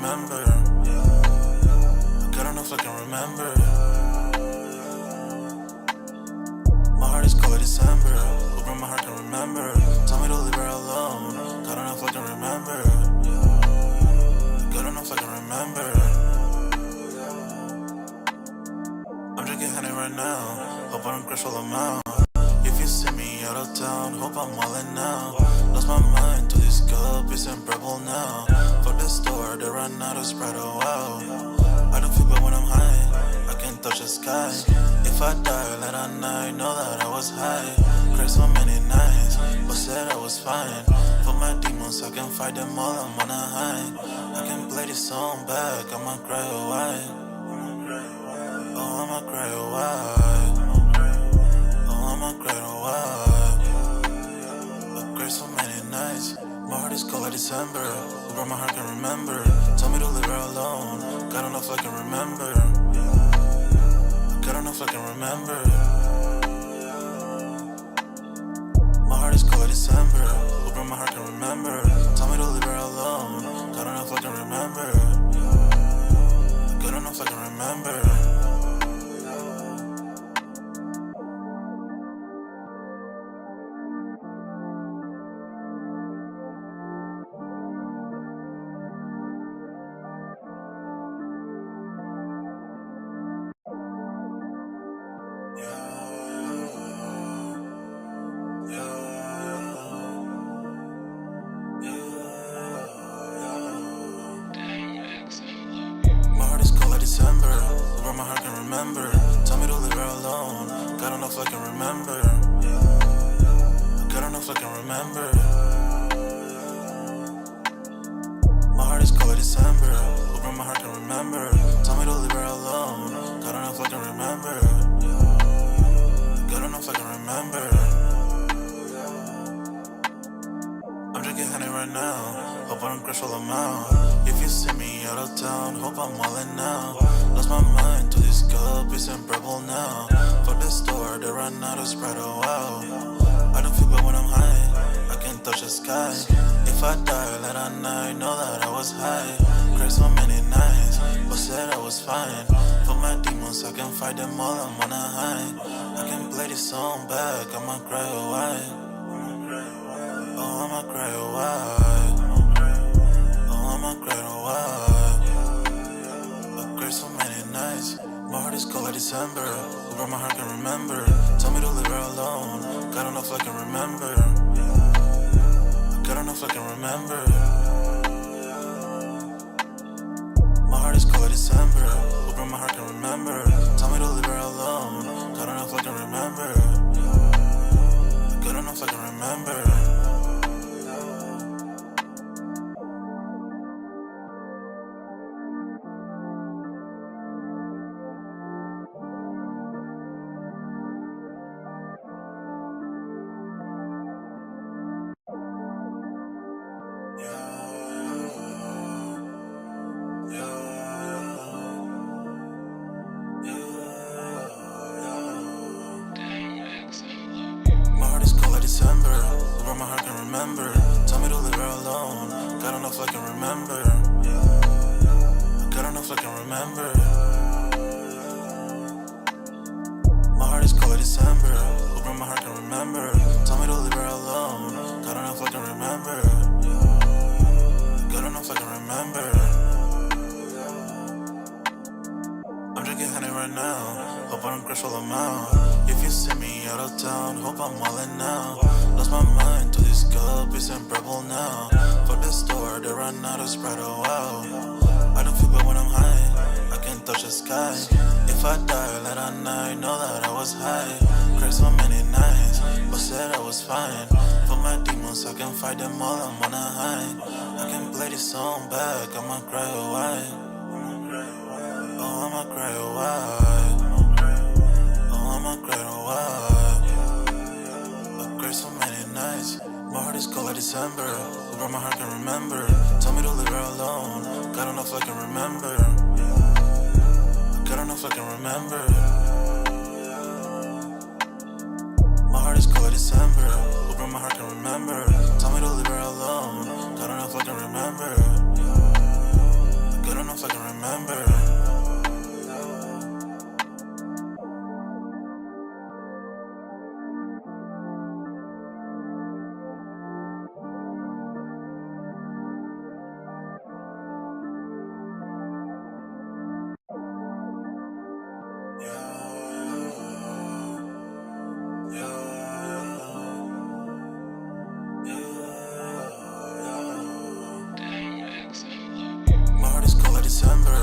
remember. Good enough I can remember. My heart is cold like December. Open my heart can remember. Tell me to leave her alone. Good enough I can remember. Good enough I can remember. I'm drinking honey right now. Hope I don't crash all amount. If you see me out of town, hope I'm all in now. Lost my mind to this cup, it's unbearable now. Fuck the store, they run out of Sprite, oh wow. I don't feel bad when I'm high, I can't touch the sky. If I die late at night, know that I was high. Cried so many nights, but said I was fine. For my demons, I can fight them all, I'm on a high. I can play this song back, I'ma cry a while. Oh, I'ma cry a while. I'ma cry a while. I cried so many nights. My heart is cold like December. Where my heart can remember. Tell me to leave her alone. God enough I can remember. God enough I can remember. My heart is cold like December. Where my heart can remember. Tell me to leave her alone. God enough I can remember. God enough I can remember. December, where my heart can remember. Tell me to leave her alone. God enough I can remember. God enough I can remember. My heart is cold like December, where my heart can remember. Tell me to leave her alone. God enough I can remember. God enough I can remember. I'm drinking honey right now. Hope I don't crash all amount. If you see me out of town, hope I'm all in now. Lost my mind to this cup, it's unbearable now. Fuck the store, they run out of Sprite, oh wow. I don't feel bad when I'm high, I can't touch the sky. If I die late at night, know that I was high. Cried so many nights, but said I was fine. For my demons, I can fight them all, I'm on a high. I can play this song back, I'ma cry a while. Oh, I'ma cry a while. I'ma cry a while. I cried so many nights. My heart is cold like December. Where my heart can remember. Tell me to leave her alone. God enough I can remember. God enough I can remember. My heart is cold like December. Where my heart can remember. Tell me to leave her alone. God enough I can remember. God enough I can remember. December, where my heart can remember. Tell me to leave her alone. God enough I can remember. God enough I can remember. My heart is cold like December, where my heart can remember. Tell me to leave her alone. God enough I can remember. God enough I can remember. I'm drinking honey right now. Hope I don't crash all amount. If you see me out of town, hope I'm all in now. Lost my mind to this cup, it's unbearable now. Fuck the store, they run out of Sprite, oh wow. I don't feel bad when I'm high, I can't touch the sky. If I die late at night, know that I was high. Cried so many nights, but said I was fine. For my demons, I can fight them all, I'm on a high. I can play this song back, I'ma cry a while. Oh, I'ma cry a while. I'ma cry a while. I cried so many nights. My heart is cold like December. Where my heart can remember. Tell me to leave her alone. God enough I can remember. God enough I can remember. My heart is cold like December. Where my heart can remember. Tell me to leave her alone. God enough I can remember. My heart is cold like December,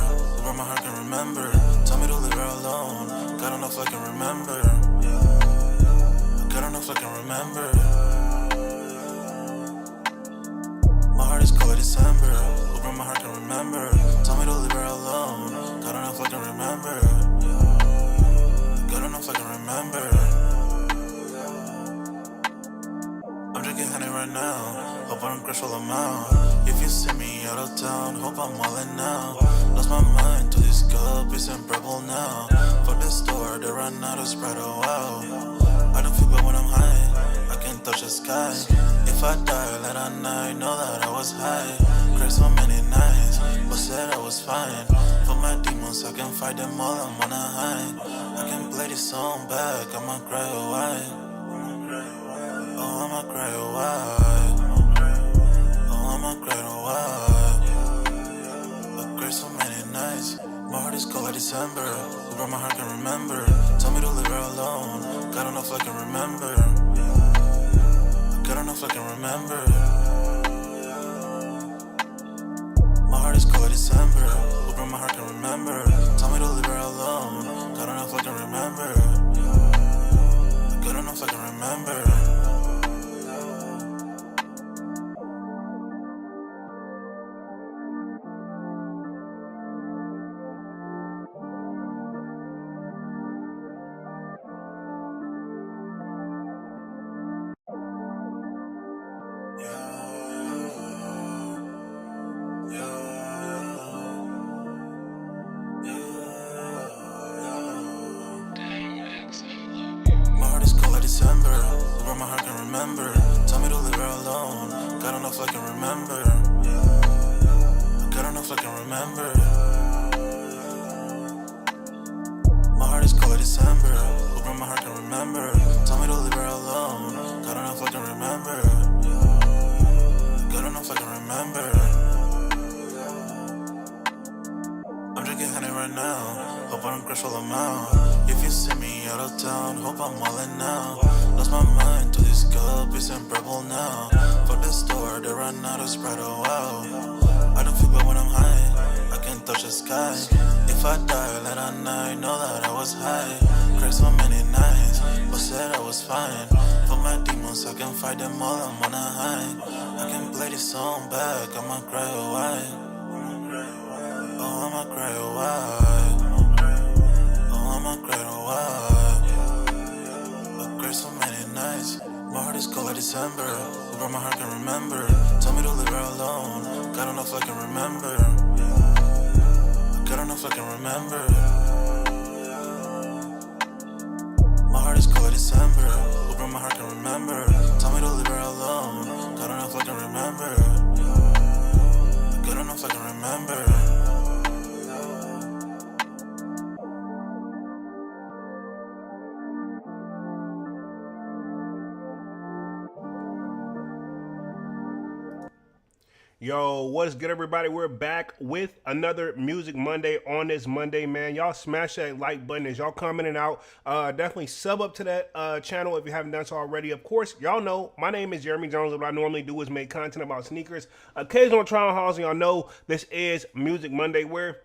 where my heart can remember. Tell me to leave her alone. God don't know if I can remember. God don't know if I can remember. My heart is cold like December, where my heart can remember. Tell me to leave her alone. God don't know if I can remember. God don't know if I can remember. I'm drinking honey right now. Hope I don't crash while I'm out. If you see me out of town, hope I'm wildin' now. Lost my mind to this cup, it's unbearable now. For the store, they run out of Sprite, oh wow. I don't feel bad when I'm high, I can't touch the sky. If I die late at night, know that I was high. Cried so many nights, but said I was fine. For my demons, I can fight them all, I'm on a high. I can play this song back, I'ma cry a while. Oh, I'ma cry a while. Oh, I'ma cry a while. I cried so many nights. My heart is cold like December, where my heart can remember. Tell me to leave her alone. God don't know if I can remember. God don't know if I can remember. My heart is cold like December, where my heart can remember. Tell me to leave her alone. God don't know if I can remember. God don't know if I can remember. My heart is cold like December, where my heart can remember. Tell me to leave her alone. God don't know if I can remember. God don't know if I can remember. My heart is cold like December, where my heart can remember. Tell me to leave her alone. God don't know if I can remember. God don't know if I can remember. I'm drinking honey right now. Hope I don't crash while I'm out. If you see me out of town, hope I'm wildin' now. Lost my mind to this cup, it's unbearable now. For the store, they run out of Sprite, oh wow. I don't feel bad when I'm high, I can't touch the sky. If I die late at night, know that I was high. Cried so many nights, but said I was fine. For my demons, I can fight them all, I'm on a high. I can play this song back, I'ma cry a while. Oh, I'ma cry a while. Oh, I'ma cry a while. I cried so many nights. My heart is cold like December, where my heart can remember. Tell me to leave her alone. God don't know if I can remember. God don't know if I can remember. My heart is cold like December, where my heart can remember. Tell me to leave her alone. God don't know if I can remember. God don't know if I can remember. Yo, what's good, everybody? We're back with another Music Monday on this Monday, man. Y'all smash that like button as y'all commenting out. Definitely sub up to that channel if you haven't done so already. Of course, y'all know my name is Jeremy Jones. What I normally do is make content about sneakers, occasional trial hauls, and y'all know this is Music Monday, where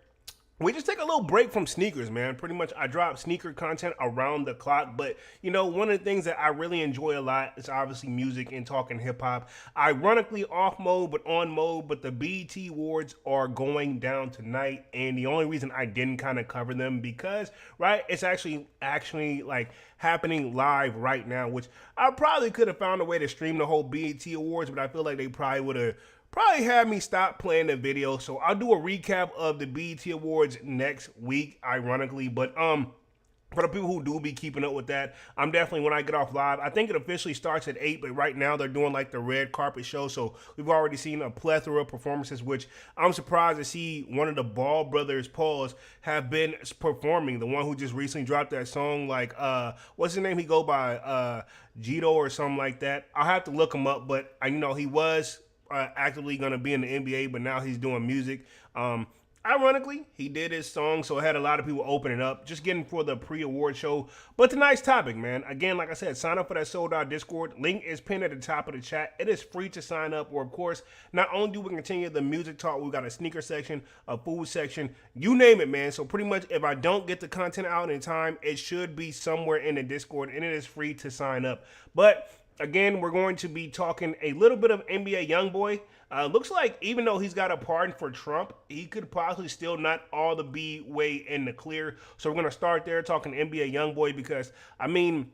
we just take a little break from sneakers, man. Pretty much, I drop sneaker content around the clock. But, you know, one of the things that I really enjoy a lot is obviously music and talking hip hop. Ironically, off mode, but on mode. But the BET Awards are going down tonight. And the only reason I didn't kind of cover them because, right, it's actually like happening live right now, which I probably could have found a way to stream the whole BET Awards, but I feel like they probably have me stop playing the video. So I'll do a recap of the BET Awards next week, ironically. But for the people who do be keeping up with that, I'm definitely, when I get off live, I think it officially starts at 8, but right now they're doing like the red carpet show. So we've already seen a plethora of performances, which I'm surprised to see one of the Ball brothers, Pauls, have been performing. The one who just recently dropped that song, like, what's his name? He go by Gito or something like that. I'll have to look him up, but you know, he was actively going to be in the NBA, but now he's doing music. ironically, he did his song, so it had a lot of people opening up, just getting for the pre-award show. But tonight's topic, man, again, like I said, sign up for that sold out Discord. Link is pinned at the top of the chat. It is free to sign up, or of course, not only do we continue the music talk, we got a sneaker section, a food section, you name it, man. So pretty much, if I don't get the content out in time, it should be somewhere in the Discord, and it is free to sign up. But again, we're going to be talking a little bit of NBA YoungBoy. Looks like even though he's got a pardon for Trump, he could possibly still not all the be way in the clear. So we're going to start there talking NBA YoungBoy because, I mean,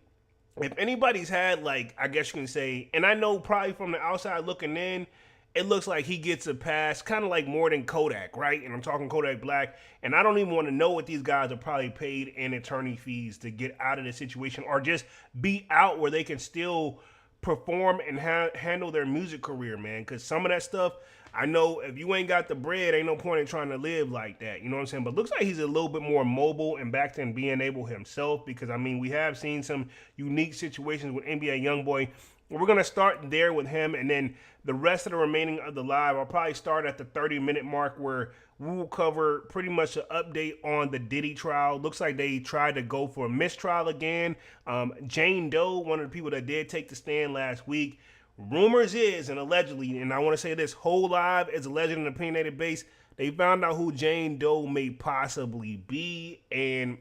if anybody's had, like, I guess you can say, and I know probably from the outside looking in, it looks like he gets a pass, kind of like more than Kodak, right? And I'm talking Kodak Black. And I don't even want to know what these guys are probably paid in attorney fees to get out of the situation or just be out where they can still perform and handle their music career, man. Because some of that stuff, I know if you ain't got the bread, ain't no point in trying to live like that. You know what I'm saying? But looks like he's a little bit more mobile and back to being able himself. Because, I mean, we have seen some unique situations with NBA YoungBoy. We're going to start there with him, and then the rest of the remaining of the live, I'll probably start at the 30-minute mark where we will cover pretty much an update on the Diddy trial. Looks like they tried to go for a mistrial again. Jane Doe, one of the people that did take the stand last week, rumors is, and allegedly, and I want to say this, whole live is alleged and opinionated base, they found out who Jane Doe may possibly be. And,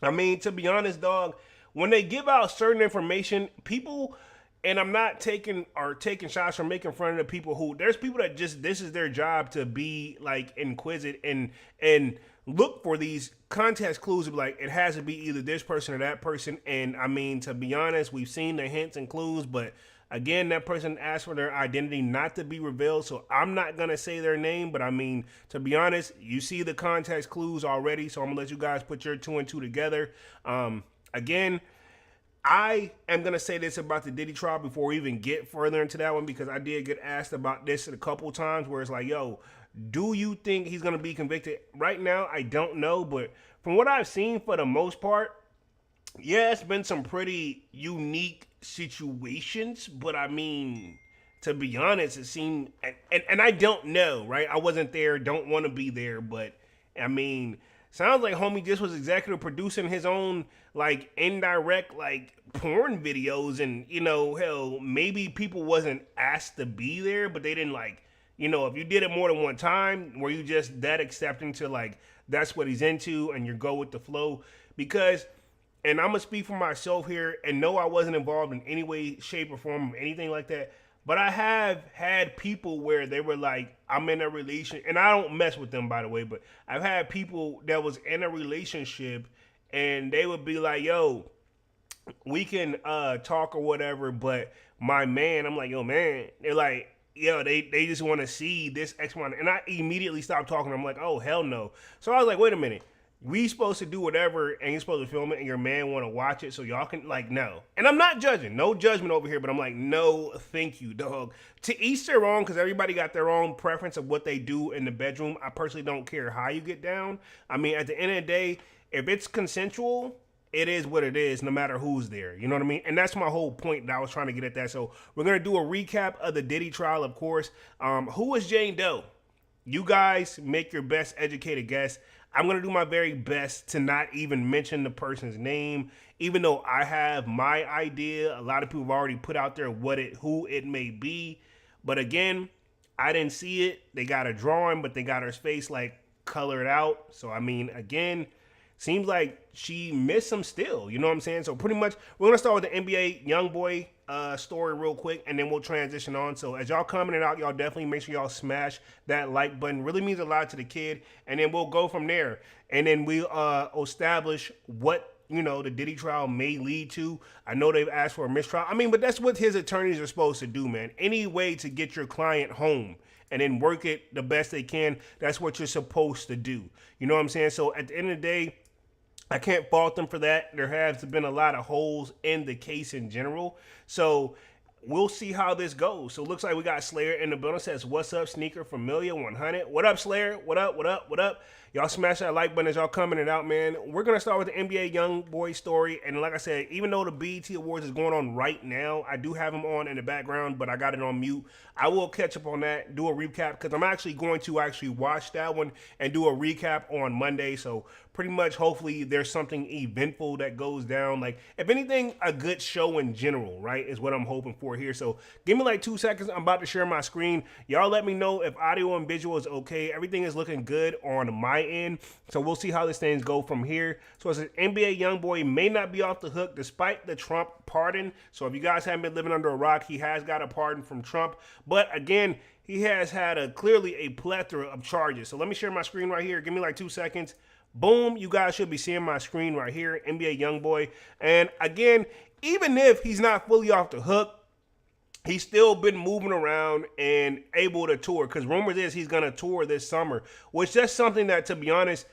I mean, to be honest, dog, when they give out certain information, people... And I'm not taking shots or making fun of the people who, there's people that just, this is their job to be like inquisitive and look for these context clues to be like, it has to be either this person or that person. And I mean, to be honest, we've seen the hints and clues, but again, that person asked for their identity not to be revealed. So I'm not going to say their name, but I mean, to be honest, you see the context clues already. So I'm gonna let you guys put your two and two together. Again, I am going to say this about the Diddy trial before we even get further into that one, because I did get asked about this a couple times where it's like, yo, do you think he's going to be convicted? Right now, I don't know. But from what I've seen for the most part, yeah, it's been some pretty unique situations. But I mean, to be honest, it seemed, and I don't know, right? I wasn't there, don't want to be there. But I mean, sounds like homie just was executive producing his own, like, indirect, like, porn videos. And, you know, hell, maybe people wasn't asked to be there, but they didn't, like, you know, if you did it more than one time, were you just that accepting to, like, that's what he's into and you go with the flow? Because, and I'm going to speak for myself here, and no, I wasn't involved in any way, shape, or form of anything like that. But I have had people where they were like, I'm in a relationship, and I don't mess with them, by the way, but I've had people that was in a relationship, and they would be like, yo, we can talk or whatever, but my man, I'm like, yo, man, they're like, yo, they just want to see this X, Y, and I immediately stopped talking. I'm like, oh, hell no. So I was like, wait a minute. We supposed to do whatever, and you're supposed to film it, and your man want to watch it, so y'all can, like, no. And I'm not judging. No judgment over here, but I'm like, no, thank you, dog. To each their own, because everybody got their own preference of what they do in the bedroom. I personally don't care how you get down. I mean, at the end of the day, if it's consensual, it is what it is, no matter who's there. You know what I mean? And that's my whole point that I was trying to get at that. So we're going to do a recap of the Diddy trial, of course. Who is Jane Doe? You guys make your best educated guess. I'm going to do my very best to not even mention the person's name, even though I have my idea. A lot of people have already put out there who it may be. But again, I didn't see it. They got a drawing, but they got her face like colored out. So, I mean, again, seems like she missed some still. You know what I'm saying? So pretty much, we're going to start with the NBA YoungBoy story real quick, and then we'll transition on. So as y'all commenting out, y'all definitely make sure y'all smash that like button. Really means a lot to the kid. And then we'll go from there. And then we'll establish what, you know, the Diddy trial may lead to. I know they've asked for a mistrial. I mean, but that's what his attorneys are supposed to do, man. Any way to get your client home and then work it the best they can, that's what you're supposed to do. You know what I'm saying? So at the end of the day, I can't fault them for that. There has been a lot of holes in the case in general. So we'll see how this goes. So it looks like we got Slayer in the building. Says, what's up, Sneaker Familia 100? What up, Slayer? What up, what up, what up? Y'all smash that like button as y'all coming it out, man. We're gonna start with the NBA YoungBoy story, and like I said, even though the BET Awards is going on right now, I do have them on in the background, but I got it on mute. I will catch up on that, do a recap, because I'm actually going to watch that one and do a recap on Monday. So pretty much, hopefully, there's something eventful that goes down. Like, if anything, a good show in general, right, is what I'm hoping for here. So give me like 2 seconds. I'm about to share my screen. Y'all let me know if audio and visual is okay. Everything is looking good on my end. So we'll see how this things go from here. So it says NBA YoungBoy may not be off the hook despite the Trump pardon. So if you guys haven't been living under a rock, he has got a pardon from Trump. But again, he has had clearly a plethora of charges. So let me share my screen right here. Give me like 2 seconds. Boom, you guys should be seeing my screen right here, NBA YoungBoy. And again, even if he's not fully off the hook, he's still been moving around and able to tour, because rumors is he's going to tour this summer, which that's something that, to be honest,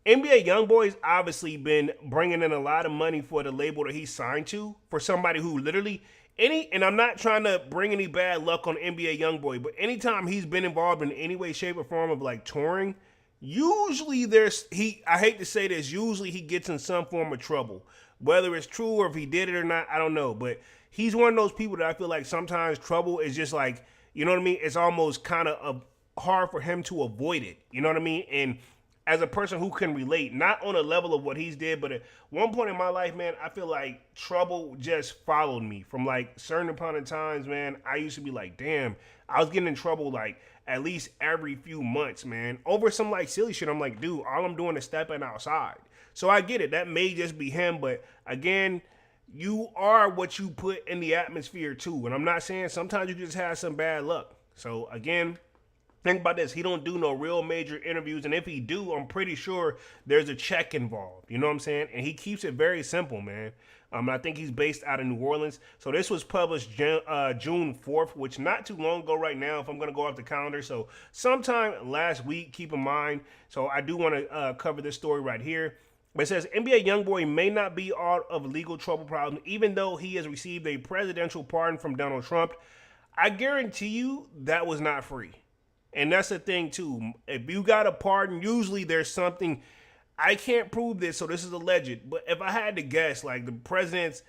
NBA YoungBoy's obviously been bringing in a lot of money for the label that he's signed to, for somebody who literally, and I'm not trying to bring any bad luck on NBA YoungBoy, but anytime he's been involved in any way, shape, or form of like touring, usually I hate to say this, usually he gets in some form of trouble. Whether it's true or if he did it or not, I don't know. But he's one of those people that I feel like sometimes trouble is just like, you know what I mean? It's almost kind of hard for him to avoid it. You know what I mean? And as a person who can relate, not on a level of what he's did, but at one point in my life, man, I feel like trouble just followed me from like certain upon of times, man. I used to be like, damn, I was getting in trouble like at least every few months, man, over some like silly shit. I'm like, dude, all I'm doing is stepping outside. So I get it. That may just be him. But again, you are what you put in the atmosphere too. And I'm not saying sometimes you just have some bad luck. So again, think about this. He don't do no real major interviews. And if he do, I'm pretty sure there's a check involved. You know what I'm saying? And he keeps it very simple, man. I think he's based out of New Orleans. So this was published June 4th, which not too long ago right now, if I'm going to go off the calendar. So sometime last week, keep in mind. So I do want to cover this story right here. But it says, NBA YoungBoy may not be out of legal trouble problems, even though he has received a presidential pardon from Donald Trump. I guarantee you that was not free. And that's the thing, too. If you got a pardon, usually there's something. I can't prove this, so this is alleged. But if I had to guess, like the presidents,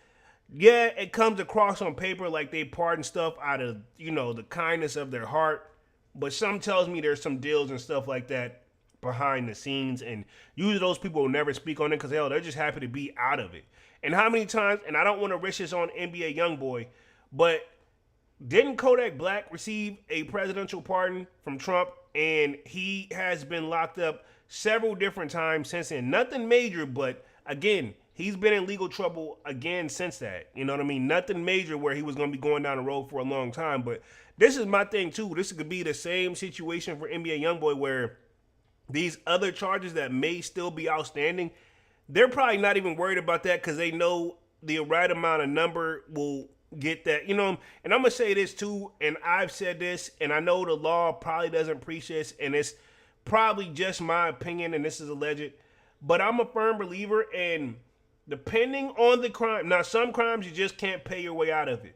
yeah, it comes across on paper like they pardon stuff out of, you know, the kindness of their heart. But some tells me there's some deals and stuff like that behind the scenes, and usually those people will never speak on it because hell, they're just happy to be out of it. And how many times, and I don't want to wish this on NBA YoungBoy, but didn't Kodak Black receive a presidential pardon from Trump, and he has been locked up several different times since then? Nothing major, but again, he's been in legal trouble again since that. You know what I mean? Nothing major where he was going to be going down the road for a long time. But this is my thing too. This could be the same situation for NBA YoungBoy where these other charges that may still be outstanding, they're probably not even worried about that because they know the right amount of number will get that, you know. And I'm going to say this too, and I've said this, and I know the law probably doesn't preach this, and it's probably just my opinion, and this is alleged, but I'm a firm believer in depending on the crime. Now, some crimes you just can't pay your way out of it,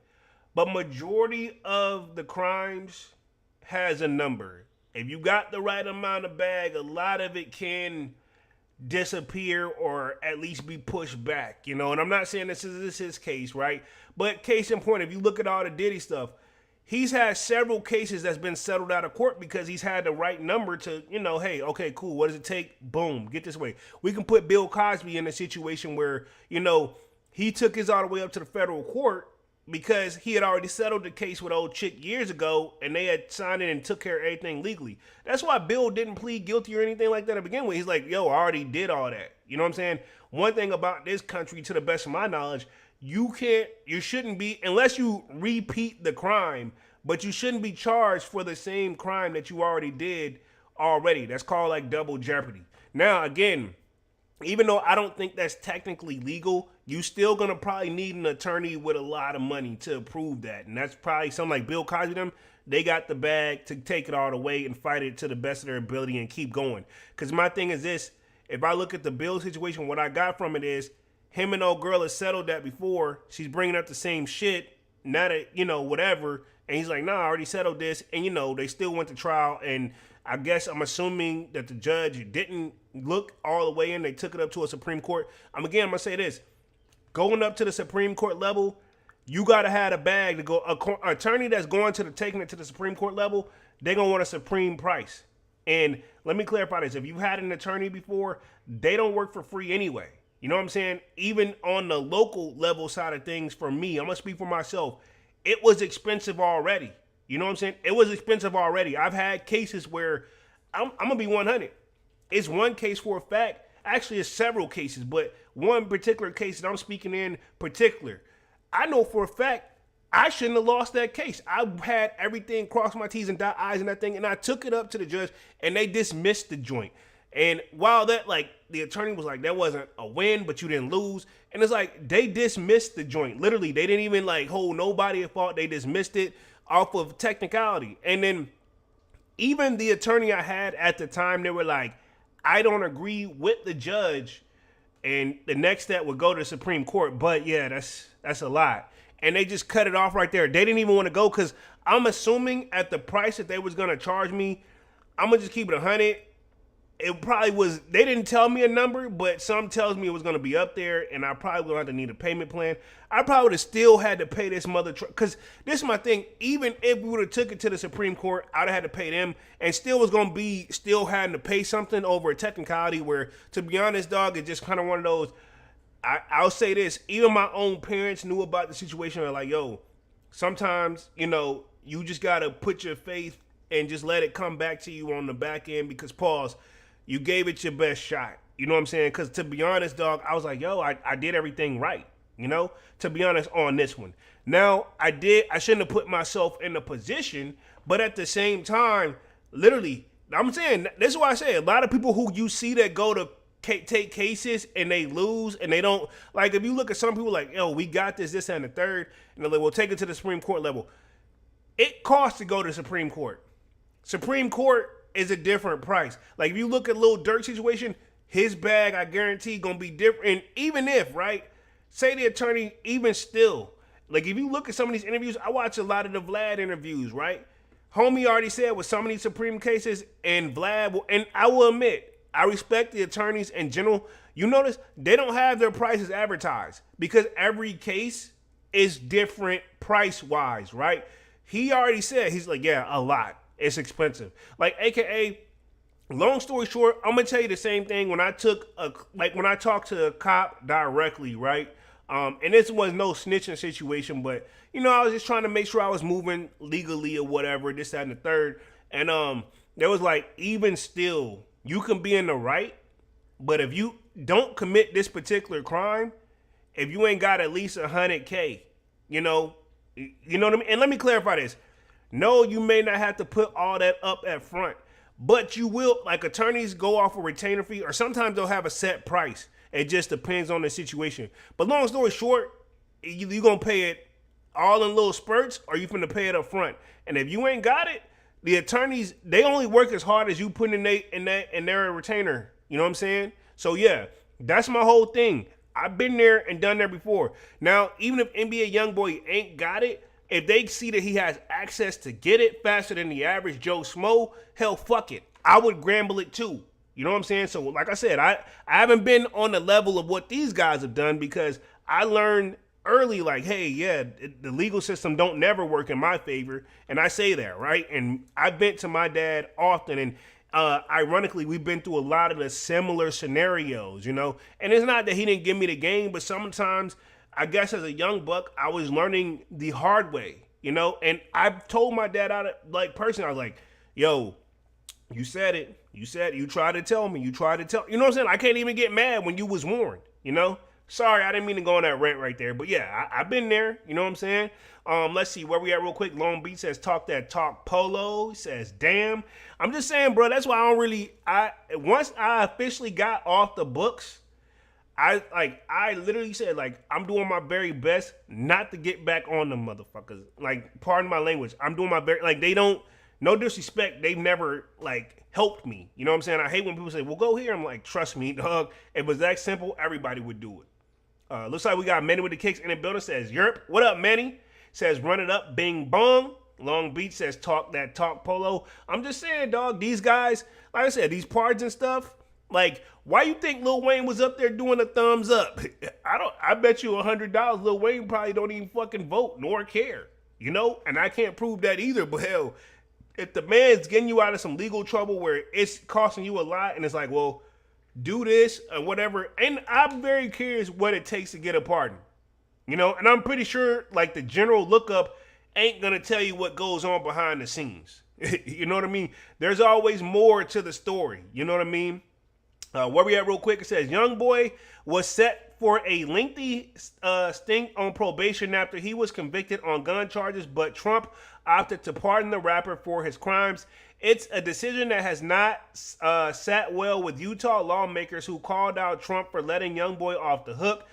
but majority of the crimes has a number. If you got the right amount of bag, a lot of it can disappear or at least be pushed back, you know. And I'm not saying this is his case, right? But case in point, if you look at all the Diddy stuff, he's had several cases that's been settled out of court because he's had the right number to, you know, hey, okay, cool. What does it take? Boom, get this way. We can put Bill Cosby in a situation where, you know, he took his all the way up to the federal court because he had already settled the case with old chick years ago and they had signed it and took care of everything legally. That's why Bill didn't plead guilty or anything like that to begin with. He's like, yo, I already did all that. You know what I'm saying? One thing about this country, to the best of my knowledge, you shouldn't be, unless you repeat the crime, but you shouldn't be charged for the same crime that you already did already. That's called like double jeopardy. Now, again, even though I don't think that's technically legal, you still gonna probably need an attorney with a lot of money to prove that. And that's probably something like Bill Cosby them. They got the bag to take it all the way and fight it to the best of their ability and keep going. Because my thing is this, if I look at the Bill situation, what I got from it is him and old girl has settled that before. She's bringing up the same shit, not that, you know, whatever. And he's like, nah, I already settled this. And, you know, they still went to trial. And I guess I'm assuming that the judge didn't look all the way in. They took it up to a Supreme Court. I'm gonna say this: going up to the Supreme Court level, you gotta have a bag to go. A attorney that's going to taking it to the Supreme Court level, they're gonna want a supreme price. And let me clarify this: if you've had an attorney before, they don't work for free anyway. You know what I'm saying? Even on the local level side of things, for me, I'm gonna speak for myself. It was expensive already. You know what I'm saying? It was expensive already. I've had cases where I'm gonna be 100. It's one case for a fact. Actually, it's several cases, but one particular case that I'm speaking in particular, I know for a fact I shouldn't have lost that case. I had everything cross my T's and dot I's and that thing, and I took it up to the judge, and they dismissed the joint. And while that, like, the attorney was like, that wasn't a win, but you didn't lose. And it's like, they dismissed the joint. Literally, they didn't even, like, hold nobody at fault. They dismissed it off of technicality. And then even the attorney I had at the time, they were like, I don't agree with the judge. And the next step would go to the Supreme Court. But yeah, that's a lot. And they just cut it off right there. They didn't even want to go because I'm assuming at the price that they was going to charge me, I'm going to just keep it 100. It probably was, they didn't tell me a number, but some tells me it was going to be up there, and I probably going to have to need a payment plan. I probably would have still had to pay this mother truck, because this is my thing. Even if we would have took it to the Supreme Court, I'd have had to pay them, and still was going to be still having to pay something over a technicality where, to be honest, dog, it's just kind of one of those, I'll say this, even my own parents knew about the situation. They're like, yo, sometimes, you know, you just got to put your faith and just let it come back to you on the back end, because, pause, you gave it your best shot. You know what I'm saying? Because to be honest, dog, I was like, yo, I did everything right, you know, to be honest on this one. Now, I shouldn't have put myself in a position, but at the same time, literally, I'm saying, this is why I say a lot of people who you see that go to take cases and they lose and they don't, like, if you look at some people like, yo, we got this, and the third, and they're like, we'll take it to the Supreme Court level. It costs to go to the Supreme Court. Supreme Court is a different price. Like, if you look at Lil Durk situation, his bag, I guarantee, gonna be different. And even if, right, say the attorney, even still, like, if you look at some of these interviews, I watch a lot of the Vlad interviews, right? Homie already said with some of these Supreme cases, and Vlad will, and I will admit, I respect the attorneys in general. You notice they don't have their prices advertised because every case is different price-wise, right? He already said, he's like, yeah, a lot. It's expensive. Like, AKA, long story short, I'm gonna tell you the same thing when I talked to a cop directly, right? And this was no snitching situation, but you know, I was just trying to make sure I was moving legally or whatever, this, that, and the third. And there was like, even still, you can be in the right, but if you don't commit this particular crime, if you ain't got at least 100K, you know what I mean? And let me clarify this. No, you may not have to put all that up at front, but you will, like, attorneys go off a retainer fee, or sometimes they'll have a set price. It just depends on the situation. But long story short, you're going to pay it all in little spurts, or you finna pay it up front. And if you ain't got it, the attorneys, they only work as hard as you put in their retainer. You know what I'm saying? So yeah, that's my whole thing. I've been there and done there before. Now, even if NBA YoungBoy ain't got it, if they see that he has access to get it faster than the average Joe Smo, hell, fuck it. I would gamble it too. You know what I'm saying? So like I said, I haven't been on the level of what these guys have done, because I learned early, like, hey, yeah, the legal system don't never work in my favor. And I say that, right? And I've been to my dad often, and ironically, we've been through a lot of the similar scenarios, you know? And it's not that he didn't give me the game, but sometimes, I guess as a young buck, I was learning the hard way, you know? And I've told my dad, personally, I was like, yo, you said it. You tried to tell me. You know what I'm saying? I can't even get mad when you was warned, you know? Sorry, I didn't mean to go on that rant right there. But yeah, I've been there. You know what I'm saying? Let's see where we at real quick. Long Beach says, talk that talk polo. He says, damn. I'm just saying, bro, that's why once I officially got off the books, I literally said, like, I'm doing my very best not to get back on them motherfuckers. Like, pardon my language. I'm doing my very, like, they don't, no disrespect, they've never, like, helped me. You know what I'm saying? I hate when people say, well, go here. I'm like, trust me, dog. If it was that simple, everybody would do it. Looks like we got Manny with the kicks in the building. Says, yerp. What up, Manny? Says, run it up, bing bong. Long Beach says talk that talk polo. I'm just saying, dog, these guys, like I said, these pardons and stuff, like, why you think Lil Wayne was up there doing a thumbs up? I bet you $100 Lil Wayne probably don't even fucking vote nor care. You know? And I can't prove that either, but hell, if the man's getting you out of some legal trouble where it's costing you a lot and it's like, well, do this or whatever. And I'm very curious what it takes to get a pardon. You know, and I'm pretty sure like the general lookup ain't gonna tell you what goes on behind the scenes. You know what I mean? There's always more to the story. You know what I mean? Where we at real quick, it says YoungBoy was set for a lengthy stint on probation after he was convicted on gun charges, but Trump opted to pardon the rapper for his crimes. It's a decision that has not sat well with Utah lawmakers who called out Trump for letting YoungBoy off the hook.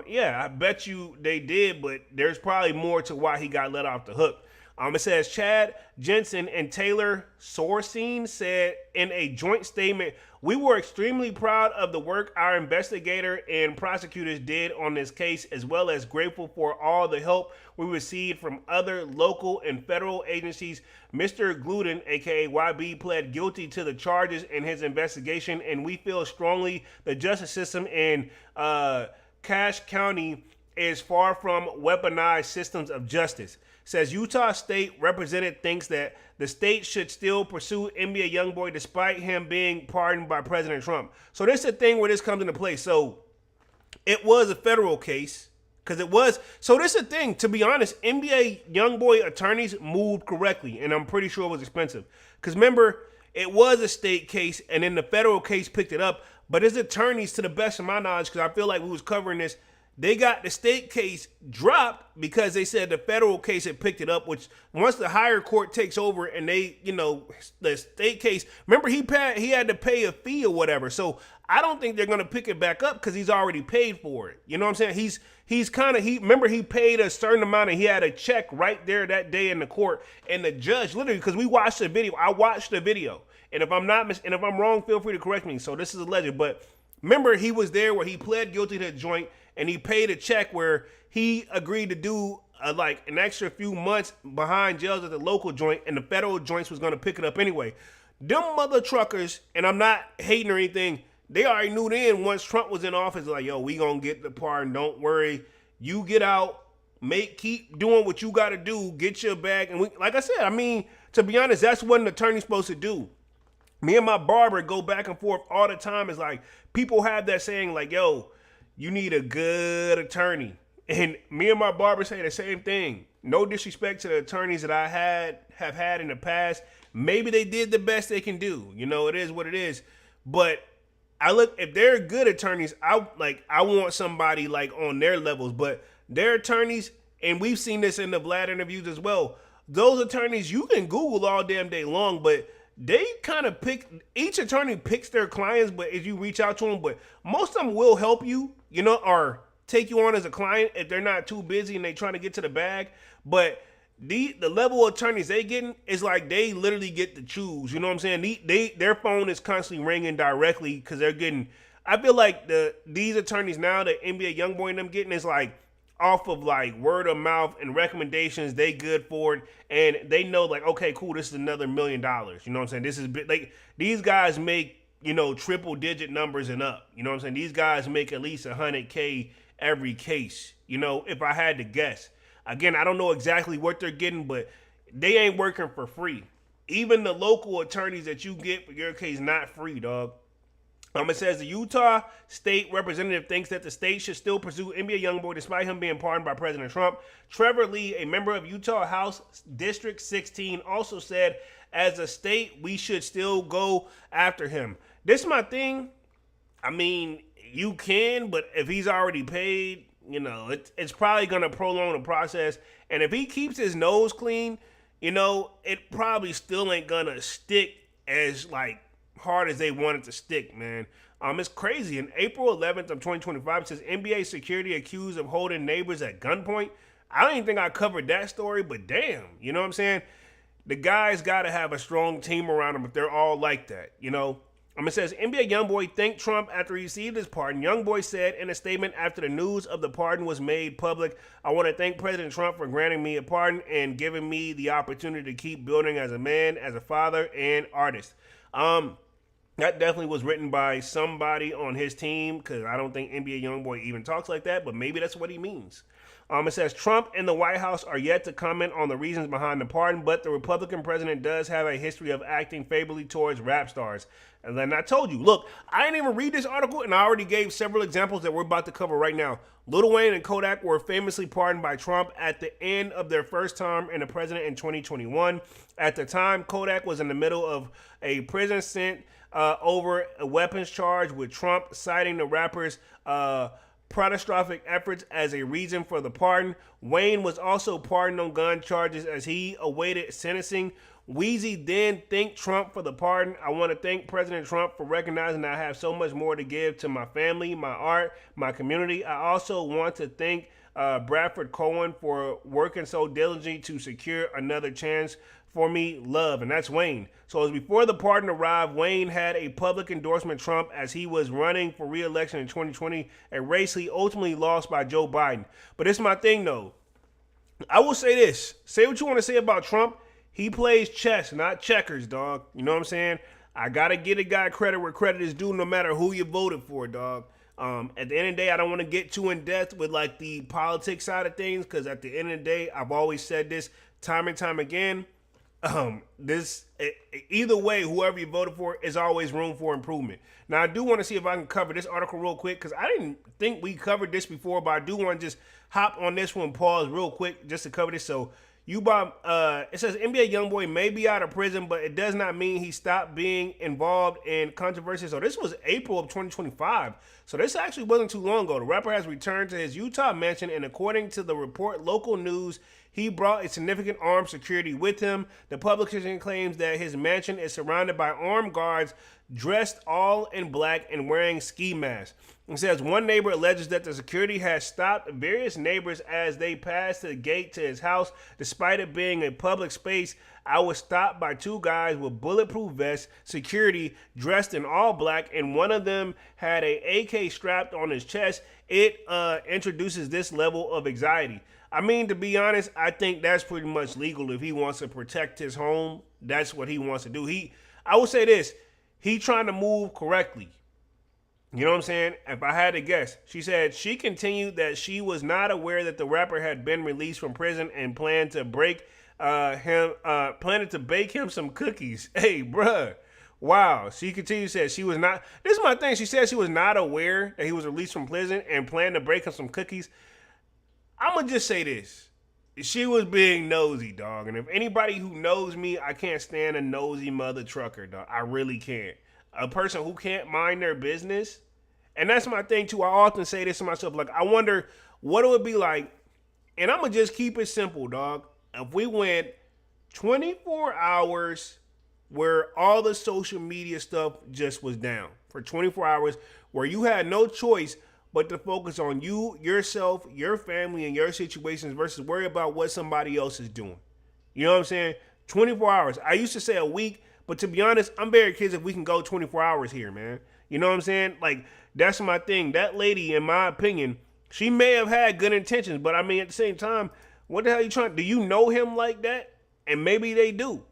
Yeah, I bet you they did, but there's probably more to why he got let off the hook. It says Chad Jensen and Taylor Sorsen said in a joint statement, "We were extremely proud of the work our investigator and prosecutors did on this case, as well as grateful for all the help we received from other local and federal agencies. Mr. Gluten, aka YB, pled guilty to the charges in his investigation, and we feel strongly the justice system in Cache County is far from weaponized systems of justice." Says Utah State Representative thinks that the state should still pursue NBA YoungBoy despite him being pardoned by President Trump. So this is the thing where this comes into play. So it was a federal case because it was. So this is the thing. To be honest, NBA YoungBoy attorneys moved correctly, and I'm pretty sure it was expensive. Because remember, it was a state case, and then the federal case picked it up. But his attorneys, to the best of my knowledge, because I feel like we was covering this, they got the state case dropped because they said the federal case had picked it up, which once the higher court takes over and they, you know, the state case, remember he had to pay a fee or whatever. So I don't think they're going to pick it back up because he's already paid for it. You know what I'm saying? Remember he paid a certain amount and he had a check right there that day in the court. And the judge literally, because we watched the video, I watched the video. And if I'm wrong, feel free to correct me. So this is alleged, but remember he was there where he pled guilty to the joint. And he paid a check where he agreed to do like an extra few months behind jails at the local joint, and the federal joints was going to pick it up anyway. Them mother truckers, and I'm not hating or anything, they already knew then once Trump was in office, like, yo, we going to get the pardon. Don't worry. You get out, keep doing what you got to do, get your bag. And like I said, I mean, to be honest, that's what an attorney's supposed to do. Me and my barber go back and forth all the time. It's like people have that saying like, yo, you need a good attorney. And me and my barber say the same thing. No disrespect to the attorneys that I have had in the past. Maybe they did the best they can do. You know, it is what it is. But if they're good attorneys, I want somebody like on their levels. But their attorneys, and we've seen this in the Vlad interviews as well, those attorneys, you can Google all damn day long, but they kind of each attorney picks their clients, but if you reach out to them, but most of them will help you, you know, or take you on as a client if they're not too busy and they trying to get to the bag. But the level of attorneys they getting is like they literally get to choose, you know what I'm saying? Their phone is constantly ringing directly because they're getting, I feel like these attorneys now, the NBA YoungBoy and them getting is like off of like word of mouth and recommendations. They good for it, and they know like, okay, cool, this is another $1 million. You know what I'm saying? This is like these guys make, you know, triple digit numbers and up. You know what I'm saying? These guys make at least $100K every case. You know, if I had to guess. Again, I don't know exactly what they're getting, but they ain't working for free. Even the local attorneys that you get for your case not free, dog. It says the Utah State Representative thinks that the state should still pursue NBA YoungBoy despite him being pardoned by President Trump. Trevor Lee, a member of Utah House District 16, also said, as a state, we should still go after him. This is my thing. I mean, you can, but if he's already paid, you know, it's probably going to prolong the process. And if he keeps his nose clean, you know, it probably still ain't going to stick as, like, hard as they want it to stick, man. It's crazy. In April 11th of 2025, it says NBA security accused of holding neighbors at gunpoint. I don't even think I covered that story, but damn, you know what I'm saying? The guys got to have a strong team around them if they're all like that, you know? It says, NBA YoungBoy thanked Trump after he received his pardon. YoungBoy said in a statement after the news of the pardon was made public, "I want to thank President Trump for granting me a pardon and giving me the opportunity to keep building as a man, as a father, and artist." That definitely was written by somebody on his team, because I don't think NBA YoungBoy even talks like that, but maybe that's what he means. It says Trump and the White House are yet to comment on the reasons behind the pardon, but the Republican president does have a history of acting favorably towards rap stars. And then I told you, look, I didn't even read this article, and I already gave several examples that we're about to cover right now. Lil Wayne and Kodak were famously pardoned by Trump at the end of their first term in the president in 2021. At the time, Kodak was in the middle of a prison sentence over a weapons charge, with Trump citing the rapper's catastrophic efforts as a reason for the pardon. Wayne was also pardoned on gun charges as he awaited sentencing. Weezy then thanked Trump for the pardon. "I want to thank President Trump for recognizing that I have so much more to give to my family, my art, my community. I also want to thank Bradford Cohen for working so diligently to secure another chance for me, love." And that's Wayne. So as before the pardon arrived, Wayne had a public endorsement of Trump as he was running for re-election in 2020, a race he ultimately lost by Joe Biden. But it's my thing though. I will say this. Say what you want to say about Trump. He plays chess, not checkers, dog. You know what I'm saying? I got to give a guy credit where credit is due, no matter who you voted for, dog. At the end of the day, I don't want to get too in depth with like the politics side of things, because at the end of the day, I've always said this time and time again. Either way, whoever you voted for, is always room for improvement. Now, I do want to see if I can cover this article real quick, because I didn't think we covered this before, but I do want to just hop on this one, pause real quick just to cover this. So it says NBA YoungBoy may be out of prison, but it does not mean he stopped being involved in controversy. So this was April of 2025. So this actually wasn't too long ago. The rapper has returned to his Utah mansion, and according to the report, local news, he brought a significant armed security with him. The publication claims that his mansion is surrounded by armed guards dressed all in black and wearing ski masks. It says one neighbor alleges that the security has stopped various neighbors as they passed the gate to his house. Despite it being a public space, I was stopped by two guys with bulletproof vests, security, dressed in all black, and one of them had a AK strapped on his chest. It introduces this level of anxiety. I mean, to be honest, I think that's pretty much legal. If he wants to protect his home, that's what he wants to do. I will say this, he trying to move correctly. You know what I'm saying? If I had to guess, she said she continued that she was not aware that the rapper had been released from prison and planned to bake him some cookies. Hey, bruh. Wow. She continued, said she was not, this is my thing. She said she was not aware that he was released from prison and planned to bake him some cookies. I'm going to just say this. She was being nosy, dog. And if anybody who knows me, I can't stand a nosy mother trucker, dog. I really can't. A person who can't mind their business. And that's my thing, too. I often say this to myself. Like, I wonder what it would be like. And I'm going to just keep it simple, dog. If we went 24 hours where all the social media stuff just was down. For 24 hours where you had no choice but to focus on you, yourself, your family, and your situations versus worry about what somebody else is doing. You know what I'm saying? 24 hours. I used to say a week, but to be honest, I'm very curious if we can go 24 hours here, man. You know what I'm saying? Like, that's my thing. That lady, in my opinion, she may have had good intentions, but I mean, at the same time, what the hell are you trying? Do you know him like that? And maybe they do.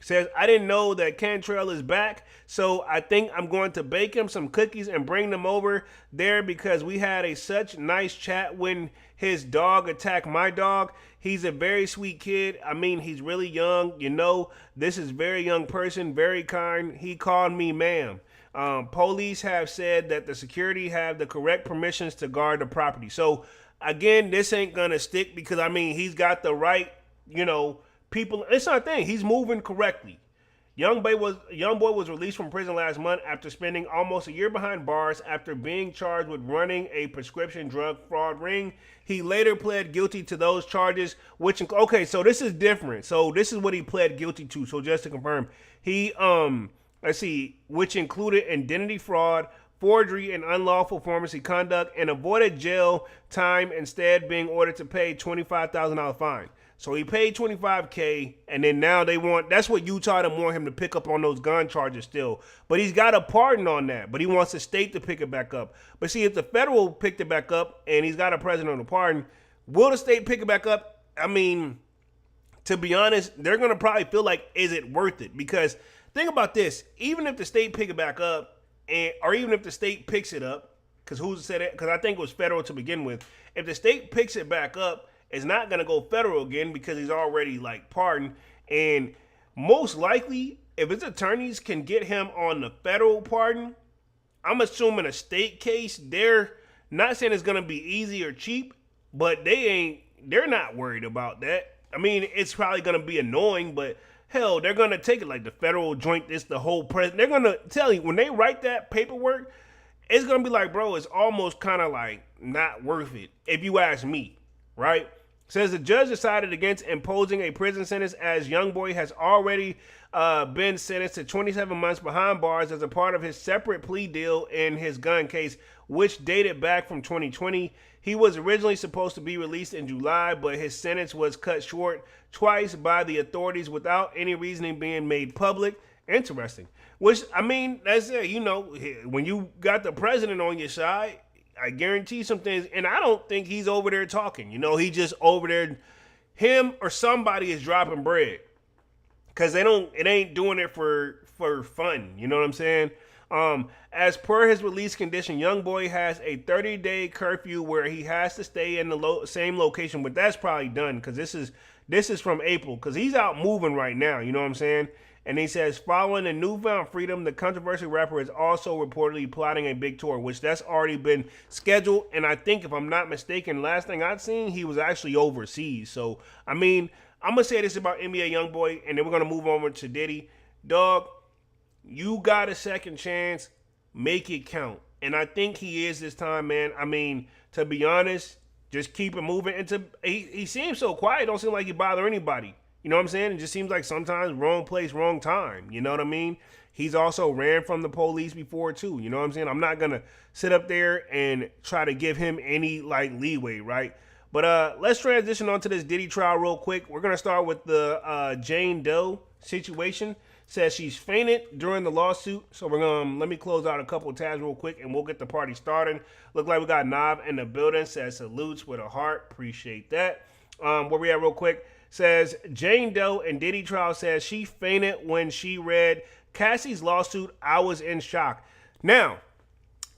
Says, I didn't know that Cantrell is back, so I think I'm going to bake him some cookies and bring them over there because we had such nice chat when his dog attacked my dog. He's a very sweet kid. I mean, he's really young. You know, this is very young person, very kind. He called me ma'am. Police have said that the security have the correct permissions to guard the property. So, again, this ain't going to stick because, I mean, he's got the right, people. It's not a thing. He's moving correctly. YoungBoy was released from prison last month after spending almost a year behind bars after being charged with running a prescription drug fraud ring. He later pled guilty to those charges, okay, so this is different. So this is what he pled guilty to. So just to confirm, he which included identity fraud, forgery, and unlawful pharmacy conduct, and avoided jail time, instead being ordered to pay $25,000 fine. So he paid $25K, and then now that's what Utah them want him to pick up on those gun charges still. But he's got a pardon on that, but he wants the state to pick it back up. But see, if the federal picked it back up and he's got a president on a pardon, will the state pick it back up? I mean, to be honest, they're going to probably feel like, is it worth it? Because think about this, even if the state pick it back up, or even if the state picks it up, because who's said it? Because I think it was federal to begin with. If the state picks it back up, it's not going to go federal again because he's already like pardoned. And most likely, if his attorneys can get him on the federal pardon, I'm assuming a state case, they're not saying it's going to be easy or cheap, but they're not worried about that. I mean, it's probably going to be annoying, but hell, they're going to take it like the federal joint, this the whole president. They're going to tell you, when they write that paperwork, it's going to be like, bro, it's almost kind of like not worth it, if you ask me, right? Says the judge decided against imposing a prison sentence as YoungBoy has already been sentenced to 27 months behind bars as a part of his separate plea deal in his gun case, which dated back from 2020. He was originally supposed to be released in July, but his sentence was cut short twice by the authorities without any reasoning being made public. Interesting. Which, I mean, that's it. You know, when you got the president on your side, I guarantee some things, and I don't think he's over there talking. You know, he just over there, him or somebody is dropping bread. Because it ain't doing it for fun. You know what I'm saying? As per his release condition, YoungBoy has a 30-day curfew where he has to stay in the same location, but that's probably done because this is from April because he's out moving right now. You know what I'm saying? And he says, following the newfound freedom, the controversial rapper is also reportedly plotting a big tour, which that's already been scheduled. And I think, if I'm not mistaken, last thing I'd seen, he was actually overseas. So, I mean, I'm going to say this about NBA YoungBoy, and then we're going to move over to Diddy. Dog, you got a second chance. Make it count. And I think he is this time, man. I mean, to be honest, just keep it moving. He seems so quiet. Don't seem like he bother anybody. You know what I'm saying? It just seems like sometimes wrong place, wrong time. You know what I mean? He's also ran from the police before too. You know what I'm saying? I'm not going to sit up there and try to give him any like leeway, right? But let's transition on to this Diddy trial real quick. We're going to start with the Jane Doe situation. Says she's fainted during the lawsuit. So we're going to, let me close out a couple of tabs real quick and we'll get the party started. Look like we got Nav in the building. Says salutes with a heart. Appreciate that. Where we at real quick? Says Jane Doe and Diddy trial says she fainted when she read Cassie's lawsuit. I was in shock. Now,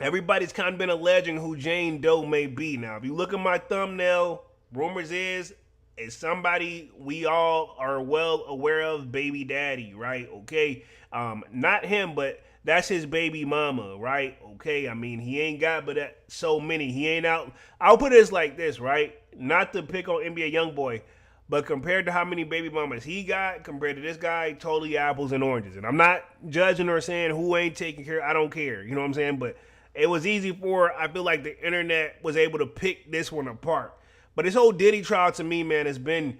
everybody's kind of been alleging who Jane Doe may be. Now, if you look at my thumbnail, rumors is it's somebody we all are well aware of, baby daddy, right? Okay. Not him, but that's his baby mama, right? Okay. I mean, he ain't got but so many. He ain't out. I'll put it like this, right? Not to pick on NBA YoungBoy, but compared to how many baby mamas he got, compared to this guy, totally apples and oranges. And I'm not judging or saying who ain't taking care. I don't care. You know what I'm saying? But it was easy I feel like the internet was able to pick this one apart. But this whole Diddy trial to me, man, has been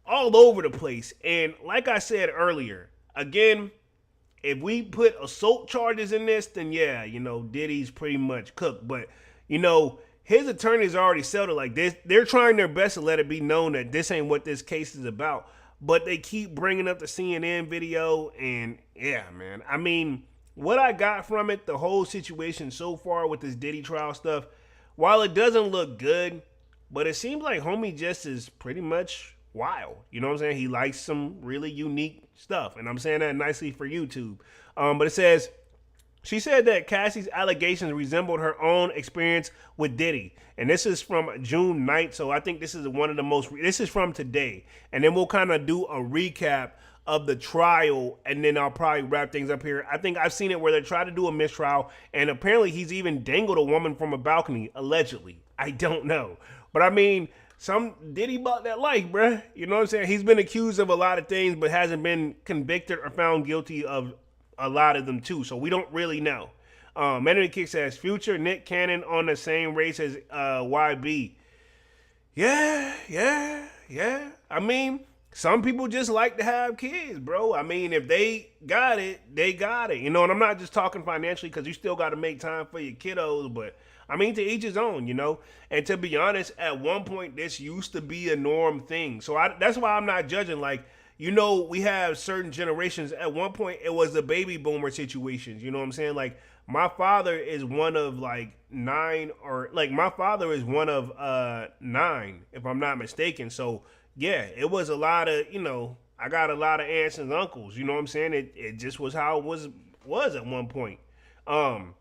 all over the place. And like I said earlier, again, if we put assault charges in this, then yeah, you know, Diddy's pretty much cooked. But, you know, his attorneys already settled like this. They're trying their best to let it be known that this ain't what this case is about. But they keep bringing up the CNN video. And yeah, man, I mean, what I got from it, the whole situation so far with this Diddy trial stuff, while it doesn't look good, but it seems like homie just is pretty much wild. You know what I'm saying? He likes some really unique stuff. And I'm saying that nicely for YouTube. But it says, she said that Cassie's allegations resembled her own experience with Diddy. And this is from June 9th. So I think this is one of the most, this is from today. And then we'll kind of do a recap of the trial. And then I'll probably wrap things up here. I think I've seen it where they try to do a mistrial. And apparently he's even dangled a woman from a balcony, allegedly. I don't know. But I mean, some Diddy bought that life, bruh. You know what I'm saying? He's been accused of a lot of things, but hasn't been convicted or found guilty of a lot of them too. So we don't really know. Enemy Kick says, Future, Nick Cannon on the same race as YB. Yeah. I mean, Some people just like to have kids, bro. I mean, if they got it, they got it. You know, and I'm not just talking financially because you still got to make time for your kiddos, but I mean, to each his own, you know. And to be honest, at one point, this used to be a norm thing. So that's why I'm not judging. Like, you know, we have certain generations. At one point, it was the baby boomer situations. You know what I'm saying? Like, my father is one of like nine, or like my father is one of nine, if I'm not mistaken. So yeah, it was a lot of, you know, I got a lot of aunts and uncles. You know what I'm saying? It just was how it was at one point. Um,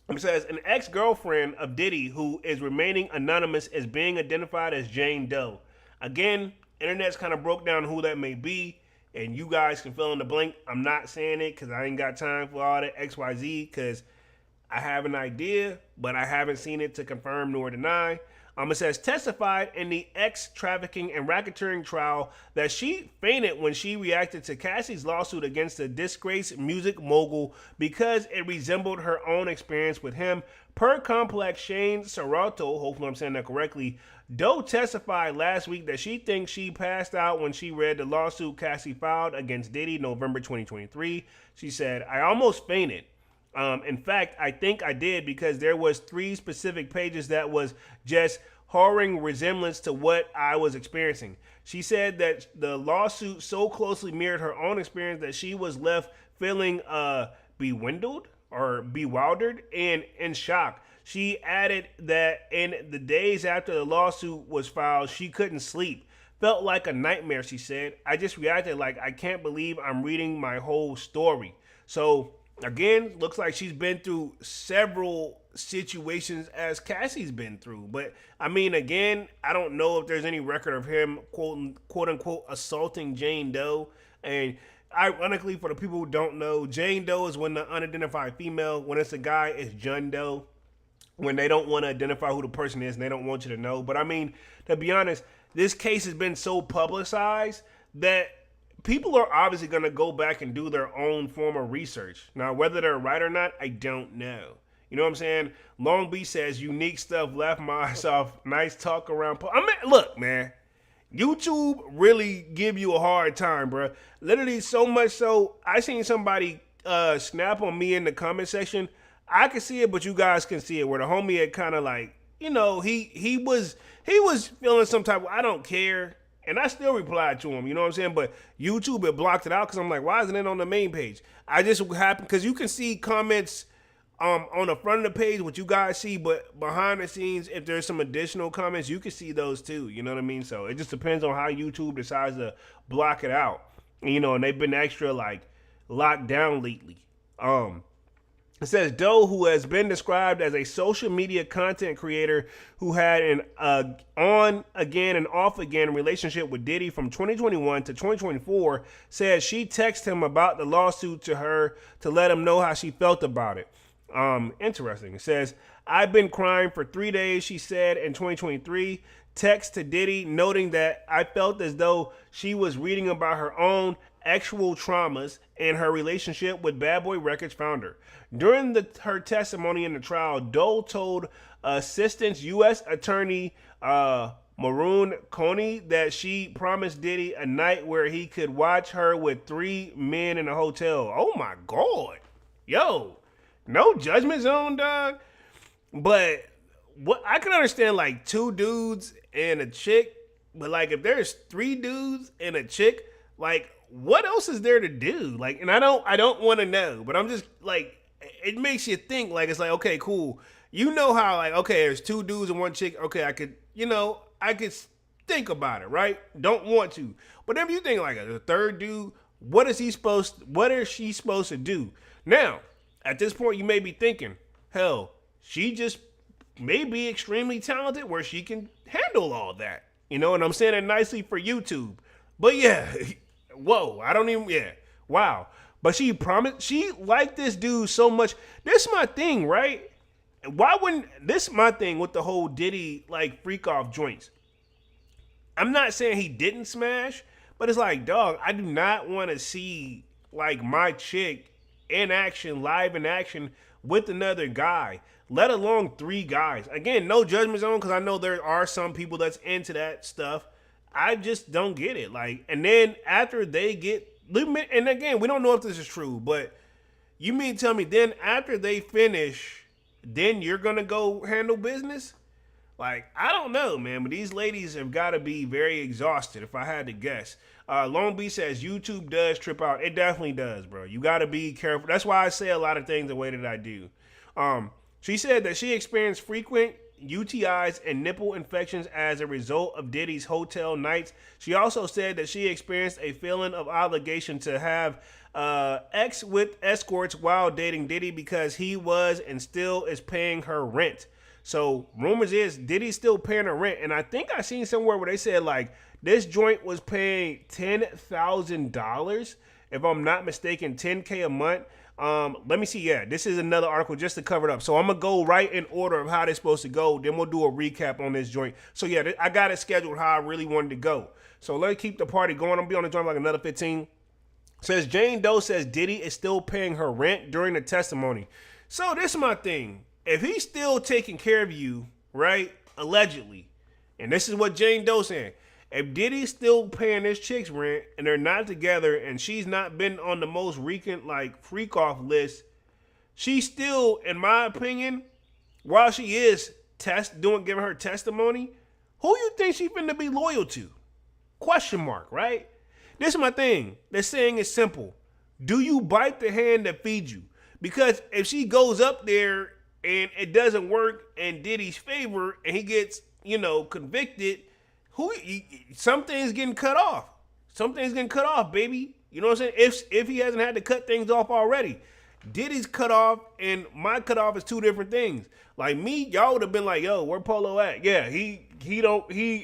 it says an ex-girlfriend of Diddy who is remaining anonymous is being identified as Jane Doe. Again, internet's kind of broke down who that may be, and you guys can fill in the blank. I'm not saying it because I ain't got time for all that XYZ because I have an idea, but I haven't seen it to confirm nor deny. It says testified in the trafficking and racketeering trial that she fainted when she reacted to Cassie's lawsuit against the disgraced music mogul because it resembled her own experience with him. Per Complex Shane Serato, hopefully I'm saying that correctly, Doe testified last week that she thinks she passed out when she read the lawsuit Cassie filed against Diddy November 2023. She said, "I almost fainted. In fact, I think I did because there was 3 specific pages that was just horring resemblance to what I was experiencing." She said that the lawsuit so closely mirrored her own experience that she was left feeling bewildered and in shock. She added that in the days after the lawsuit was filed, she couldn't sleep. Felt like a nightmare, she said. I just reacted like, I can't believe I'm reading my whole story. So again, looks like she's been through several situations as Cassie's been through. But I mean, again, I don't know if there's any record of him quote unquote assaulting Jane Doe. And ironically, for the people who don't know, Jane Doe is when the unidentified female. When it's a guy, it's John Doe. When they don't want to identify who the person is and they don't want you to know. But I mean, to be honest, this case has been so publicized that people are obviously going to go back and do their own form of research. Now, whether they're right or not, I don't know. You know what I'm saying? Long Beach says unique stuff left myself. Nice talk around. I mean, look, man. YouTube really give you a hard time, bro. Literally so much so, I seen somebody snap on me in the comment section. I can see it, but you guys can see it. Where the homie had kind of like, you know, he was feeling some type of, I don't care. And I still replied to him, you know what I'm saying? But YouTube had blocked it out because I'm like, why isn't it on the main page? I just happened, because you can see comments on the front of the page, what you guys see, but behind the scenes, if there's some additional comments, you can see those too, you know what I mean? So it just depends on how YouTube decides to block it out. You know, and they've been extra like locked down lately. It says Doe, who has been described as a social media content creator who had an on again and off again relationship with Diddy from 2021 to 2024, says she texted him about the lawsuit to her to let him know how she felt about it. Interesting. It says, "I've been crying for 3 days," she said in 2023. Text to Diddy noting that I felt as though she was reading about her own actual traumas and her relationship with Bad Boy Records founder. During her testimony in the trial, Doe told Assistant U.S. Attorney Maroon Coney that she promised Diddy a night where he could watch her with 3 men in a hotel. Oh my God. Yo, no judgment zone, dog. But what I can understand, like 2 dudes and a chick, but like if there's 3 dudes and a chick, like what else is there to do? Like, and I don't want to know, but I'm just like, it makes you think. Like, it's like, okay, cool. You know how, like, okay, there's 2 dudes and 1 chick. Okay, I could think about it, right? Don't want to. But if you think like a 3rd dude, what is she supposed to do? Now, at this point, you may be thinking, hell, she just may be extremely talented where she can handle all that. You know, and I'm saying it nicely for YouTube. But yeah, whoa, wow. But she promised, she liked this dude so much. This is my thing, right? Why wouldn't, this is my thing with the whole Diddy, like, freak off joints. I'm not saying he didn't smash, but it's like, dog, I do not want to see, like, my chick in action, live in action with another guy, let alone 3 guys. Again, no judgment zone, because I know there are some people that's into that stuff. I just don't get it. Like, and then after they get, and again, we don't know if this is true, but you mean tell me then after they finish, then you're gonna go handle business? Like, I don't know, man, but these ladies have got to be very exhausted, if I had to guess. Long Beach says YouTube does trip out. It definitely does, bro. You got to be careful. That's why I say a lot of things the way that I do. She said that she experienced frequent UTIs and nipple infections as a result of Diddy's hotel nights. She also said that she experienced a feeling of obligation to have ex with escorts while dating Diddy because he was and still is paying her rent. So rumors is Diddy's still paying her rent, and I think I seen somewhere where they said like this joint was paying $10,000, if I'm not mistaken, $10K a month. Let me see. Yeah, this is another article just to cover it up. So I'm gonna go right in order of how they're supposed to go. Then we'll do a recap on this joint. So yeah, I got it scheduled how I really wanted to go. So let's keep the party going. I'm gonna be on the joint like another 15. Says Jane Doe says Diddy is still paying her rent during the testimony. So this is my thing. If he's still taking care of you, right, allegedly, and this is what Jane Doe saying, if Diddy's still paying this chick's rent and they're not together and she's not been on the most recent like freak off list, she still, in my opinion, while she is giving her testimony, who you think she finna be loyal to? Question mark, right? This is my thing. The saying is simple. Do you bite the hand that feeds you? Because if she goes up there and it doesn't work in Diddy's favor and he gets, convicted, something's getting cut off. Something's getting cut off, baby. You know what I'm saying? If he hasn't had to cut things off already. Diddy's cut off and my cut off is two different things. Like me, y'all would have been like, yo, where Polo at? Yeah,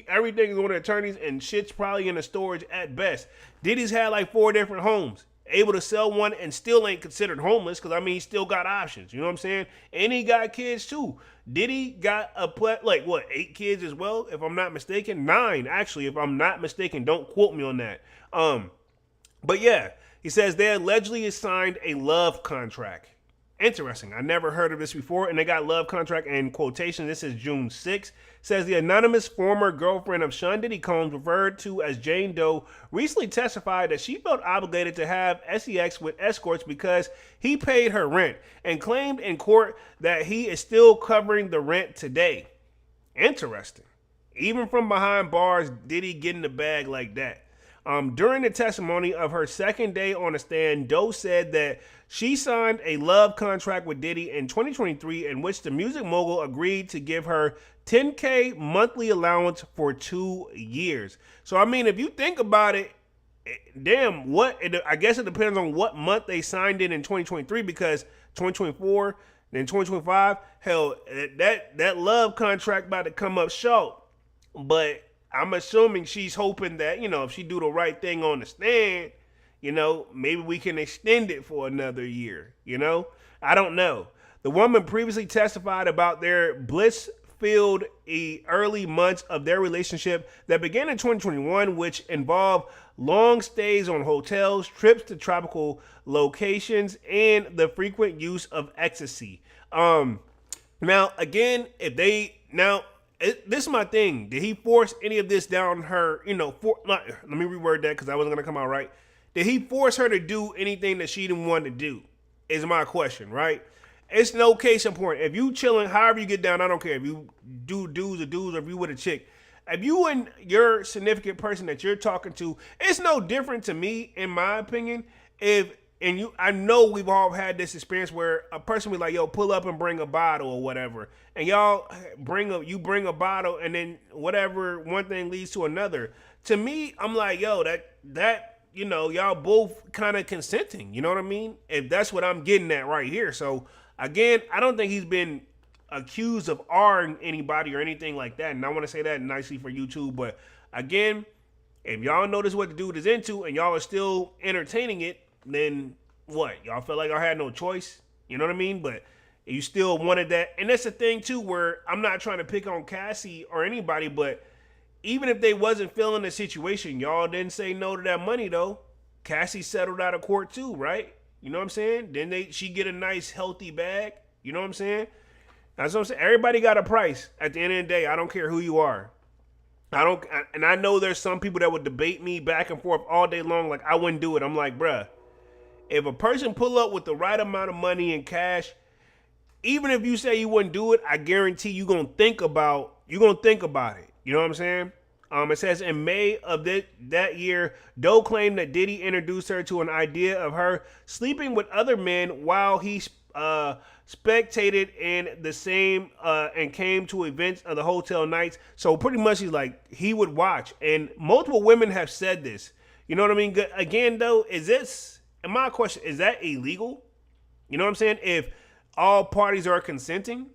everything is on the attorneys and shit's probably in the storage at best. Diddy's had like 4 different homes. Able to sell one and still ain't considered homeless because, he still got options. You know what I'm saying? And he got kids too. Diddy got 8 kids as well, if I'm not mistaken? 9, actually, if I'm not mistaken. Don't quote me on that. But yeah, he says they allegedly signed a love contract. Interesting. I never heard of this before. And they got love contract in quotation. This is June 6th. Says the anonymous former girlfriend of Sean Diddy Combs, referred to as Jane Doe, recently testified that she felt obligated to have sex with escorts because he paid her rent and claimed in court that he is still covering the rent today. Interesting. Even from behind bars, Diddy getting the bag like that. During the testimony of her second day on the stand, Doe said that she signed a love contract with Diddy in 2023 in which the music mogul agreed to give her $10K monthly allowance for 2 years. So, if you think about it, damn, I guess it depends on what month they signed it in 2023 because 2024, then 2025, hell, that love contract about to come up short. But I'm assuming she's hoping that, if she do the right thing on the stand, maybe we can extend it for another year, I don't know. The woman previously testified about their bliss-filled early months of their relationship that began in 2021, which involved long stays on hotels, trips to tropical locations, and the frequent use of ecstasy. Now, again, this is my thing. Did he force any of this down her, let me reword that because that wasn't going to come out right. Did he force her to do anything that she didn't want to do? Is my question, right? It's no case in point. If you chilling, however you get down, I don't care. If you do dudes or if you with a chick. If you and your significant person that you're talking to, it's no different to me, in my opinion, I know we've all had this experience where a person be like, yo, pull up and bring a bottle or whatever. And y'all bring a bottle and then whatever, one thing leads to another. To me, I'm like, yo, that y'all both kind of consenting. You know what I mean? If that's what I'm getting at right here. So again, I don't think he's been accused of R-ing anybody or anything like that. And I want to say that nicely for you too. But again, if y'all notice what the dude is into and y'all are still entertaining it, then what? Y'all felt like I had no choice? You know what I mean? But you still wanted that. And that's the thing too, where I'm not trying to pick on Cassie or anybody, but even if they wasn't feeling the situation, y'all didn't say no to that money though. Cassie settled out of court too, right? You know what I'm saying? Then she get a nice healthy bag. You know what I'm saying? That's what I'm saying. Everybody got a price at the end of the day. I don't care who you are. And I know there's some people that would debate me back and forth all day long. Like, I wouldn't do it. I'm like, bruh, if a person pull up with the right amount of money in cash, even if you say you wouldn't do it, I guarantee you gonna think about it. You know what I'm saying? It says in May of that year, Doe claimed that Diddy introduced her to an idea of her sleeping with other men while he spectated in the same and came to events of the hotel nights. So pretty much he's like he would watch, and multiple women have said this. You know what I mean? Again, though, is this? And my question is that illegal? You know what I'm saying? If all parties are consenting,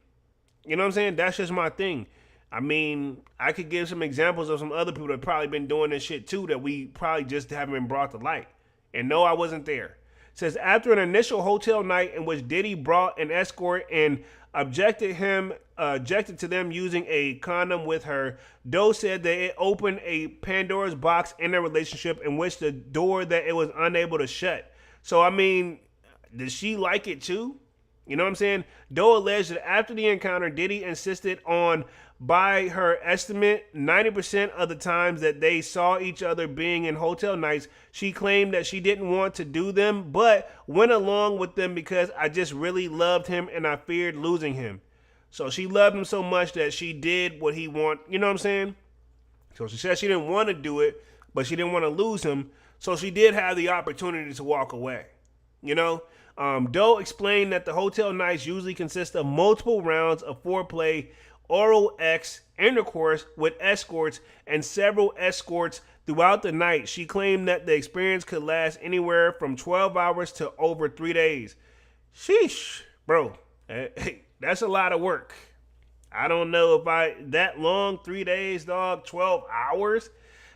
you know what I'm saying? That's just my thing. I mean, I could give some examples of some other people that probably been doing this shit too that we probably just haven't been brought to light. And no, I wasn't there. It says after an initial hotel night in which Diddy brought an escort and objected to them using a condom with her, Doe said that it opened a Pandora's box in their relationship in which the door that it was unable to shut. So I mean, does she like it too? You know what I'm saying? Doe alleged that after the encounter, Diddy insisted on, by her estimate, 90% of the times that they saw each other being in hotel nights. She claimed that she didn't want to do them, but went along with them because I just really loved him and I feared losing him. So she loved him so much that she did what he want. You know what I'm saying? So she said she didn't want to do it, but she didn't want to lose him. So she did have the opportunity to walk away. You know? Doe explained that the hotel nights usually consist of multiple rounds of foreplay, oral intercourse with escorts, and several escorts throughout the night. She claimed that the experience could last anywhere from 12 hours to over 3 days. Sheesh, bro. Hey, that's a lot of work. I don't know if that long, 3 days, dog, 12 hours.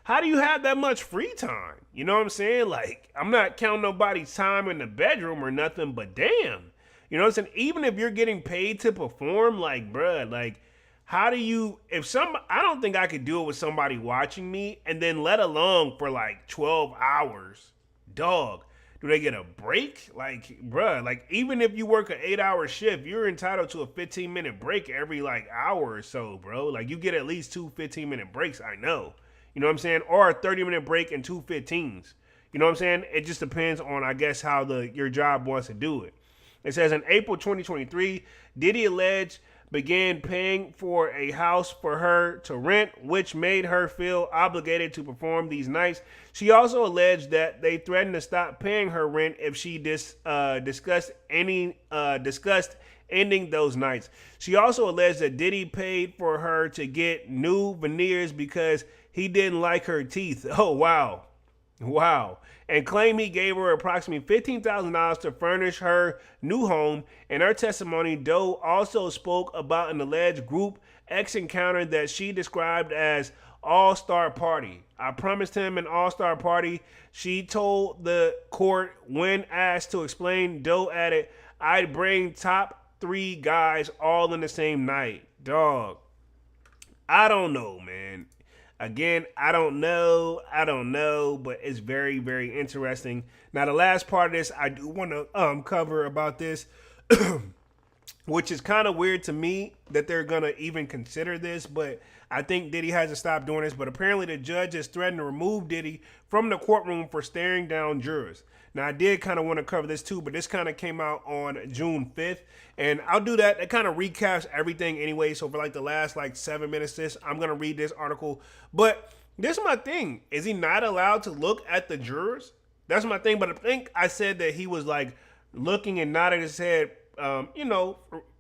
How do you have that much free time? You know what I'm saying? Like, I'm not counting nobody's time in the bedroom or nothing, but damn. You know what I'm saying? Even if you're getting paid to perform, like, bruh, like, how do you, I don't think I could do it with somebody watching me and then let alone for like 12 hours. Dog, do they get a break? Like, bruh, like, even if you work an 8-hour shift, you're entitled to a 15-minute break every like hour or so, bro. Like, you get at least 2 15-minute breaks, I know. You know what I'm saying? Or a 30-minute break and 2 15s. You know what I'm saying? It just depends on, I guess, how your job wants to do it. It says in April 2023, Diddy alleged began paying for a house for her to rent, which made her feel obligated to perform these nights. She also alleged that they threatened to stop paying her rent if she discussed ending those nights. She also alleged that Diddy paid for her to get new veneers because he didn't like her teeth. Oh, wow. Wow. And claimed he gave her approximately $15,000 to furnish her new home. In her testimony, Doe also spoke about an alleged group X encounter that she described as all-star party. I promised him an all-star party, she told the court when asked to explain. Doe added, I'd bring top 3 guys all in the same night. Dog. I don't know, man. Again, I don't know, but it's very, very interesting. Now, the last part of this, I do want to cover about this, which is kind of weird to me that they're going to even consider this, but I think Diddy has to stop doing this. But apparently the judge has threatened to remove Diddy from the courtroom for staring down jurors. Now, I did kind of want to cover this too, but this kind of came out on June 5th. And I'll do that. It kind of recaps everything anyway. So for like the last like 7 minutes, I'm going to read this article. But this is my thing. Is he not allowed to look at the jurors? That's my thing. But I think I said that he was like looking and nodding his head,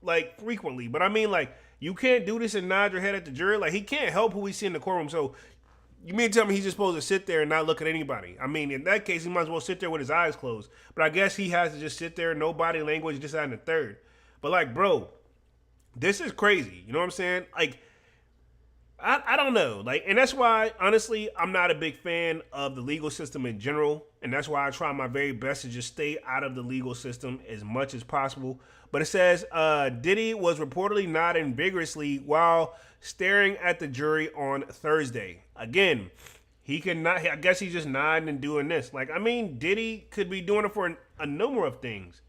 like frequently. But I mean, like, you can't do this and nod your head at the jury. Like, he can't help who we see in the courtroom. So you mean to tell me he's just supposed to sit there and not look at anybody? I mean, in that case, he might as well sit there with his eyes closed. But I guess he has to just sit there, no body language, just out in the third. But like, bro, this is crazy. You know what I'm saying? Like, I don't know. Like, and that's why, honestly, I'm not a big fan of the legal system in general. And that's why I try my very best to just stay out of the legal system as much as possible. But it says Diddy was reportedly nodding vigorously while staring at the jury on Thursday. Again, he cannot. I guess he's just nodding and doing this. Like, I mean, Diddy could be doing it for a number of things.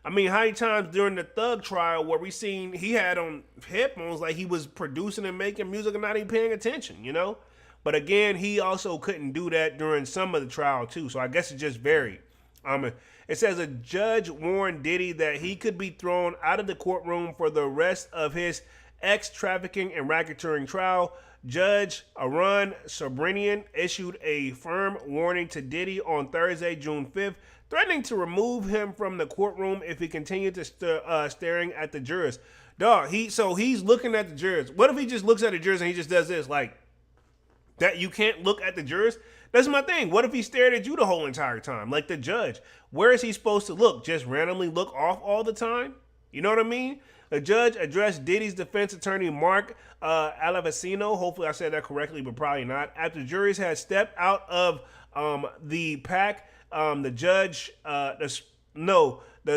I mean, how many times during the Thug trial where we seen he had on headphones like he was producing and making music and not even paying attention, you know? But again, he also couldn't do that during some of the trial too. So I guess it just varied. It says a judge warned Diddy that he could be thrown out of the courtroom for the rest of his ex-trafficking and racketeering trial. Judge Aaron Sobranian issued a firm warning to Diddy on Thursday, June 5th, threatening to remove him from the courtroom if he continued to staring at the jurors. Dog, he's looking at the jurors. What if he just looks at the jurors and he just does this, like that? You can't look at the jurors. That's my thing. What if he stared at you the whole entire time, like the judge? Where is he supposed to look? Just randomly look off all the time? You know what I mean? The judge addressed Diddy's defense attorney, Mark Alavicino. Hopefully I said that correctly, but probably not. After juries had stepped out of the pack, the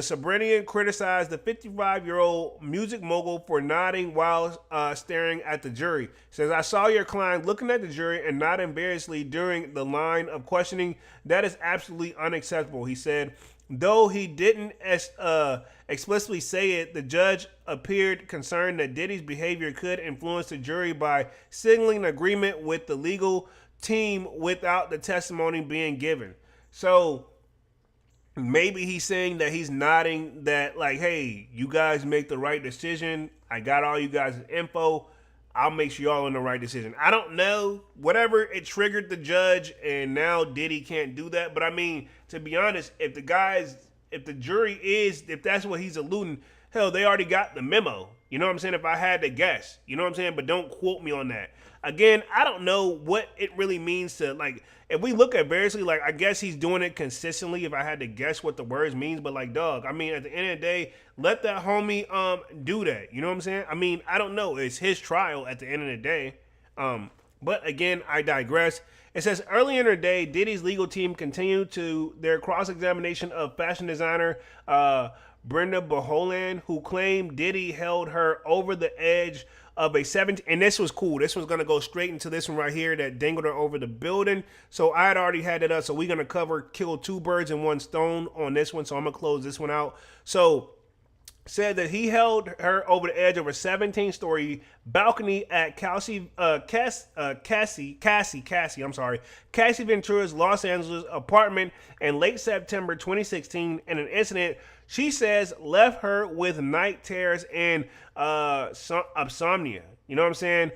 Sobranian criticized the 55-year-old music mogul for nodding while staring at the jury. Says, I saw your client looking at the jury and nodding variously during the line of questioning. That is absolutely unacceptable, he said. Though he didn't explicitly say it, the judge appeared concerned that Diddy's behavior could influence the jury by signaling agreement with the legal team without the testimony being given. So maybe he's saying that he's nodding that, like, hey, you guys make the right decision. I got all you guys' info. I'll make sure y'all in the right decision. I don't know. Whatever, it triggered the judge, and now Diddy can't do that. But I mean, to be honest, if the jury if that's what he's alluding, hell, they already got the memo. You know what I'm saying? If I had to guess, you know what I'm saying? But don't quote me on that. Again, I don't know what it really means to, like, if we look at variously, like, I guess he's doing it consistently if I had to guess what the words means. But, like, dog, I mean, at the end of the day, let that homie do that. You know what I'm saying? I mean, I don't know. It's his trial at the end of the day. But again, I digress. It says, earlier in the day, Diddy's legal team continued to their cross-examination of fashion designer Brenda Boholand, who claimed Diddy held her over the edge of a 17, and this was cool. This was going to go straight into this one right here that dangled her over the building. So I had already had it up. So we're going to kill two birds in one stone on this one. So I'm going to close this one out. So said that he held her over the edge of a 17-story balcony at Cassie Ventura's Los Angeles apartment in late September 2016 in an incident she says left her with night terrors and insomnia. You know what I'm saying?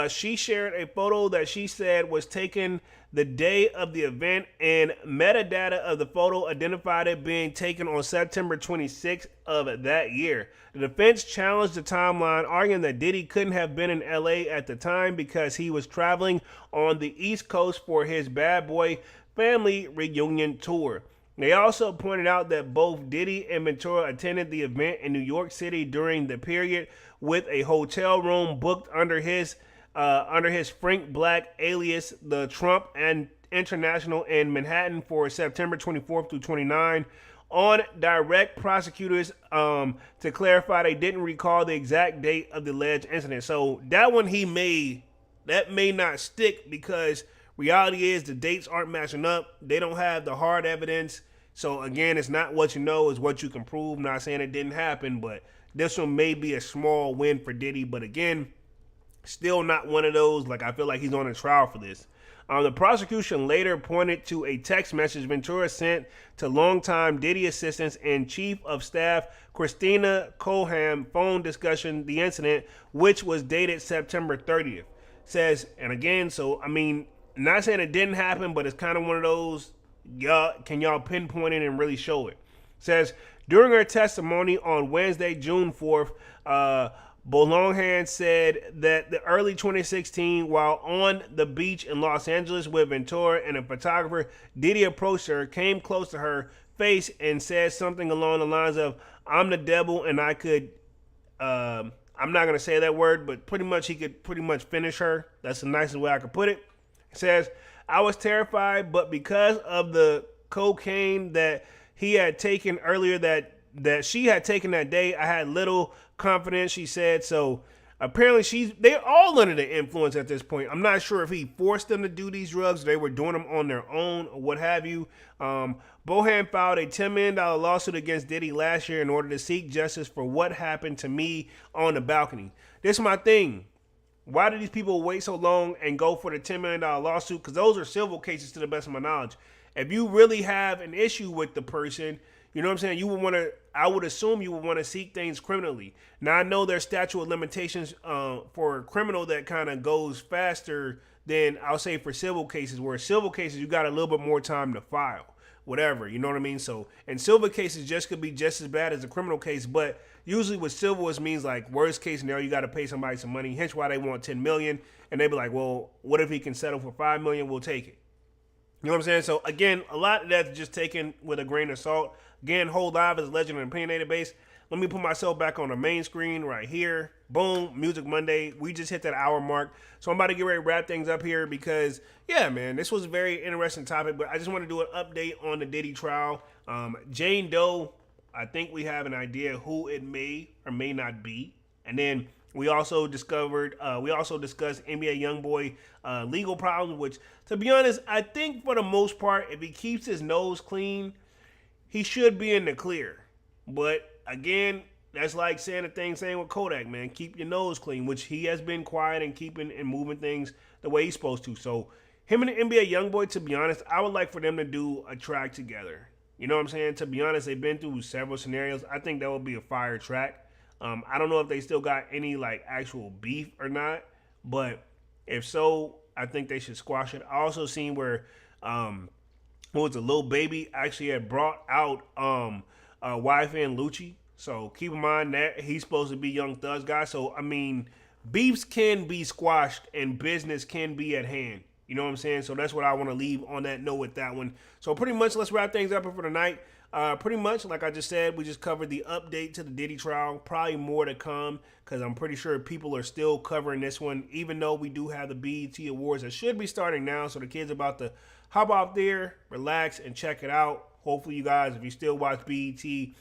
She shared a photo that she said was taken the day of the event, and metadata of the photo identified it being taken on September 26th of that year. The defense challenged the timeline, arguing that Diddy couldn't have been in LA at the time because he was traveling on the East Coast for his Bad Boy family reunion tour. They also pointed out that both Diddy and Ventura attended the event in New York City during the period, with a hotel room booked under his Frank Black alias, the Trump and International in Manhattan for September 24th through 29. On direct, prosecutors to clarify they didn't recall the exact date of the alleged incident. So that one that may not stick because reality is the dates aren't matching up. They don't have the hard evidence. So again, it's not what you know, it's what you can prove. Not saying it didn't happen, but this one may be a small win for Diddy. But again, still not one of those, like, I feel like he's on a trial for this. The prosecution later pointed to a text message Ventura sent to longtime Diddy assistants and chief of staff Christina Coham phone discussion the incident, which was dated September 30th. Says, and again, so I mean, not saying it didn't happen, but it's kind of one of those, can y'all pinpoint it and really show it? Says, during her testimony on Wednesday, June 4th, Bolonhan said that the early 2016, while on the beach in Los Angeles with Ventura and a photographer, Diddy approached her, came close to her face, and said something along the lines of, I'm the devil and I could, I'm not going to say that word, but pretty much he could pretty much finish her. That's the nicest way I could put it. It says, I was terrified, but because of the cocaine that he had taken earlier that she had taken that day, I had little confidence, she said. So apparently they're all under the influence at this point. I'm not sure if he forced them to do these drugs, or they were doing them on their own, or what have you. Bohan filed a $10 million lawsuit against Diddy last year in order to seek justice for what happened to me on the balcony. This is my thing. Why do these people wait so long and go for the $10 million lawsuit? Because those are civil cases to the best of my knowledge. If you really have an issue with the person, you know what I'm saying, you would want to, I would assume you would want to seek things criminally. Now, I know there's statute of limitations for criminal that kind of goes faster than, I'll say, for civil cases, where civil cases, you got a little bit more time to file. Whatever, you know what I mean? So, and civil cases just could be just as bad as a criminal case, but usually with civil, it means like worst case scenario, you got to pay somebody some money. Hence why they want 10 million, and they be like, well, what if he can settle for 5 million? We'll take it. You know what I'm saying? So again, a lot of that's just taken with a grain of salt. Again, Whole Live is Legend and Opinionated Base. Let me put myself back on the main screen right here. Boom, Music Monday. We just hit that hour mark. So I'm about to get ready to wrap things up here because, yeah, man, this was a very interesting topic, but I just want to do an update on the Diddy trial. Jane Doe, I think we have an idea who it may or may not be. And then we also discussed NBA YoungBoy legal problems, which, to be honest, I think for the most part, if he keeps his nose clean, he should be in the clear. But again, that's like saying with Kodak, man. Keep your nose clean, which he has been quiet and keeping and moving things the way he's supposed to. So him and the NBA YoungBoy, to be honest, I would like for them to do a track together. You know what I'm saying? To be honest, they've been through several scenarios. I think that would be a fire track. I don't know if they still got any like actual beef or not, but if so, I think they should squash it. I also seen where what was it, Lil Baby actually had brought out YF and Lucci. So keep in mind that he's supposed to be Young Thug's guy. So I mean, beefs can be squashed and business can be at hand. You know what I'm saying? So that's what I want to leave on that note with that one. So pretty much, let's wrap things up for the night. Pretty much, like I just said, we just covered the update to the Diddy trial. Probably more to come because I'm pretty sure people are still covering this one, even though we do have the BET Awards that should be starting now. So the kids are about to hop off there, relax, and check it out. Hopefully, you guys, if you still watch BET, you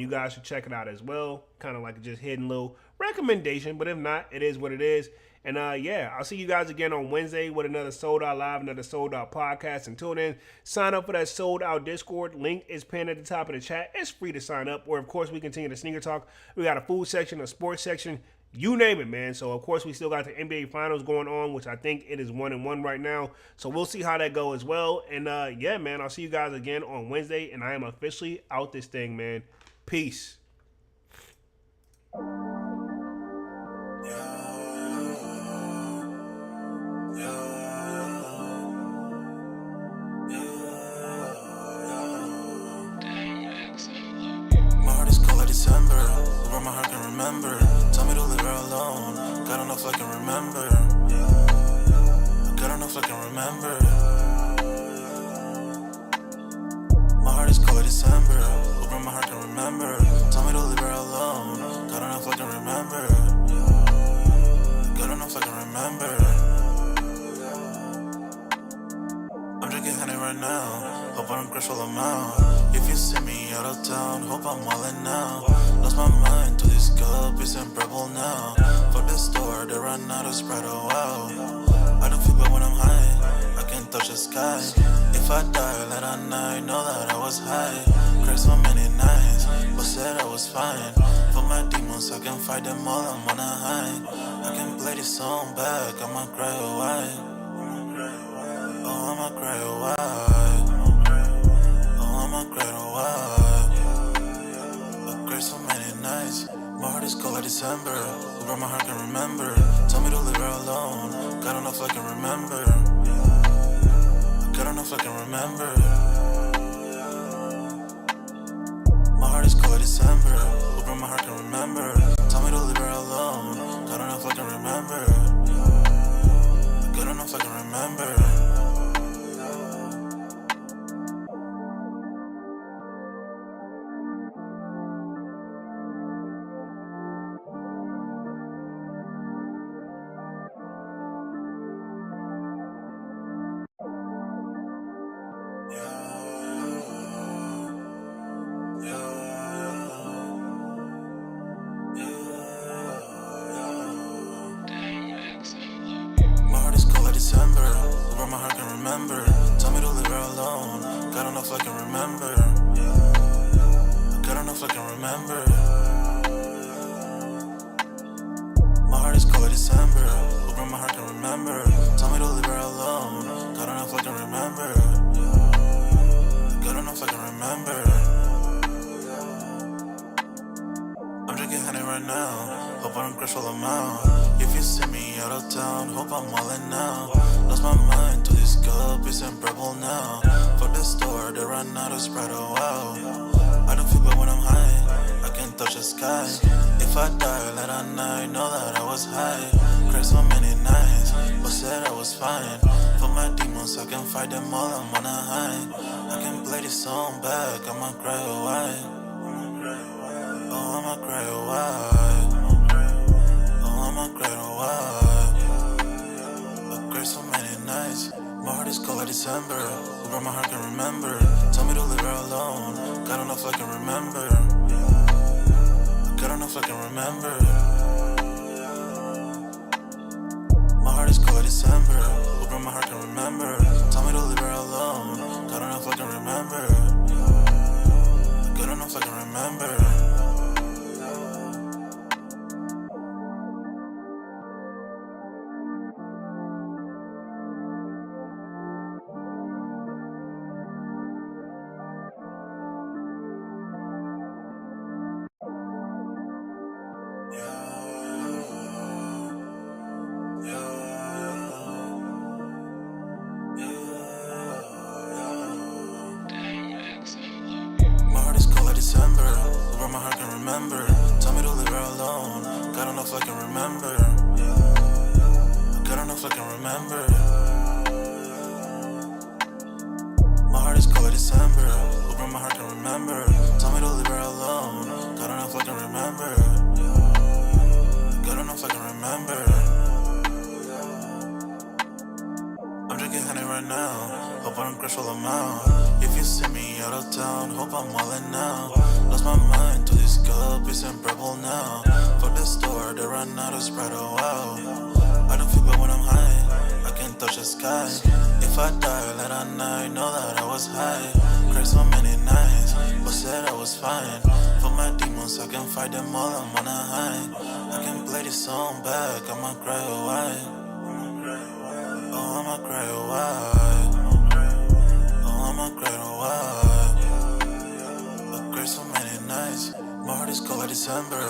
guys should check it out as well. Kind of like a just hidden little recommendation, but if not, it is what it is. And yeah, I'll see you guys again on Wednesday with another Sold Out Live, another Sold Out podcast. Until then, sign up for that Sold Out Discord. Link is pinned at the top of the chat. It's free to sign up. Or, of course, we continue the sneaker talk. We got a food section, a sports section, you name it, man. So, of course, we still got the NBA Finals going on, which I think it is 1-1 right now. So, we'll see how that goes as well. And, yeah, man, I'll see you guys again on Wednesday. And I am officially out this thing, man. Peace. December, where my heart can remember. Tell me to leave her alone. God don't know if I can remember. God don't know if I can remember. My heart is color December, where my heart can remember. Tell me to leave her alone. God don't know if I can remember. God don't know if I can remember. I'm drinking honey right now. Hope I don't crash while I'm out. If you see me out of town, hope I'm wildin' now. Lost my mind to this cup, it's unbearable now. For the store, they run out of Sprite, oh wow. I don't feel bad when I'm high, I can't touch the sky. If I die late at night, know that I was high. Cried so many nights, but said I was fine. For my demons, I can fight them all, I'm on a high. I can play this song back, I'ma cry a while. Oh, I'ma cry a while. I'ma cry a while. I cried so many nights. My heart is cold like December. Where my heart can remember. Tell me to leave her alone. God don't know if I can remember. God don't know if I can remember. My heart is cold like December. Where my heart can remember. Tell me to leave her alone. God don't know if I can remember. God don't know if I can remember. my heart can remember. Tell me to leave her alone. God don't know if I can remember. God don't know if I can remember. My heart is cold like December. Hoping my heart can remember. Tell me to leave her alone. God don't know if I can remember. God don't know if I can remember. I'm drinking honey right now. Hope I don't crash while I'm out. If you see me out of town, hope I'm wildin' now. Lost my mind to these guppies and purple now. Fuck the store, they run out of Sprite, oh wow. I don't feel bad when I'm high, I can touch the sky. If I die late at night, know that I was high. Cried so many nights, but said I was fine. For my demons, I can fight them all, I'm on a high. I can play this song back, I'ma cry or why. Oh, I'ma cry or why. Oh, I'ma cry or why. I cried so many nights. My heart is cold like December. Where my heart can remember. Tell me to leave her alone. God don't know if I can remember. God don't know if I can remember. My heart is cold like December. Where my heart can remember. Tell me to leave her alone. God don't know if I can remember. God don't know if I can remember. December, where my heart can remember. Tell me to leave her alone. God don't know if I can remember. God don't know if I can remember. My heart is cold like December, where my heart can remember. Tell me to leave her alone. God don't know if I can remember. God don't know if I can remember. I'm drinking honey right now. Hope I don't crash while I'm out. If you see me out of town, hope I'm wildin' now. Lost my mind to these guppies and purple now. Fuck the store, they run out of Sprite, oh wow. I don't feel bad when I'm high, I can touch the sky. If I die late at night, know that I was high. Cried so many nights, but said I was fine. For my demons, I can fight them all, I'm on a high. I can play this song back, I'ma cry or why. Oh, I'ma cry or why. Oh, I'ma cry or why. I cried so many nights. My heart is cold like December.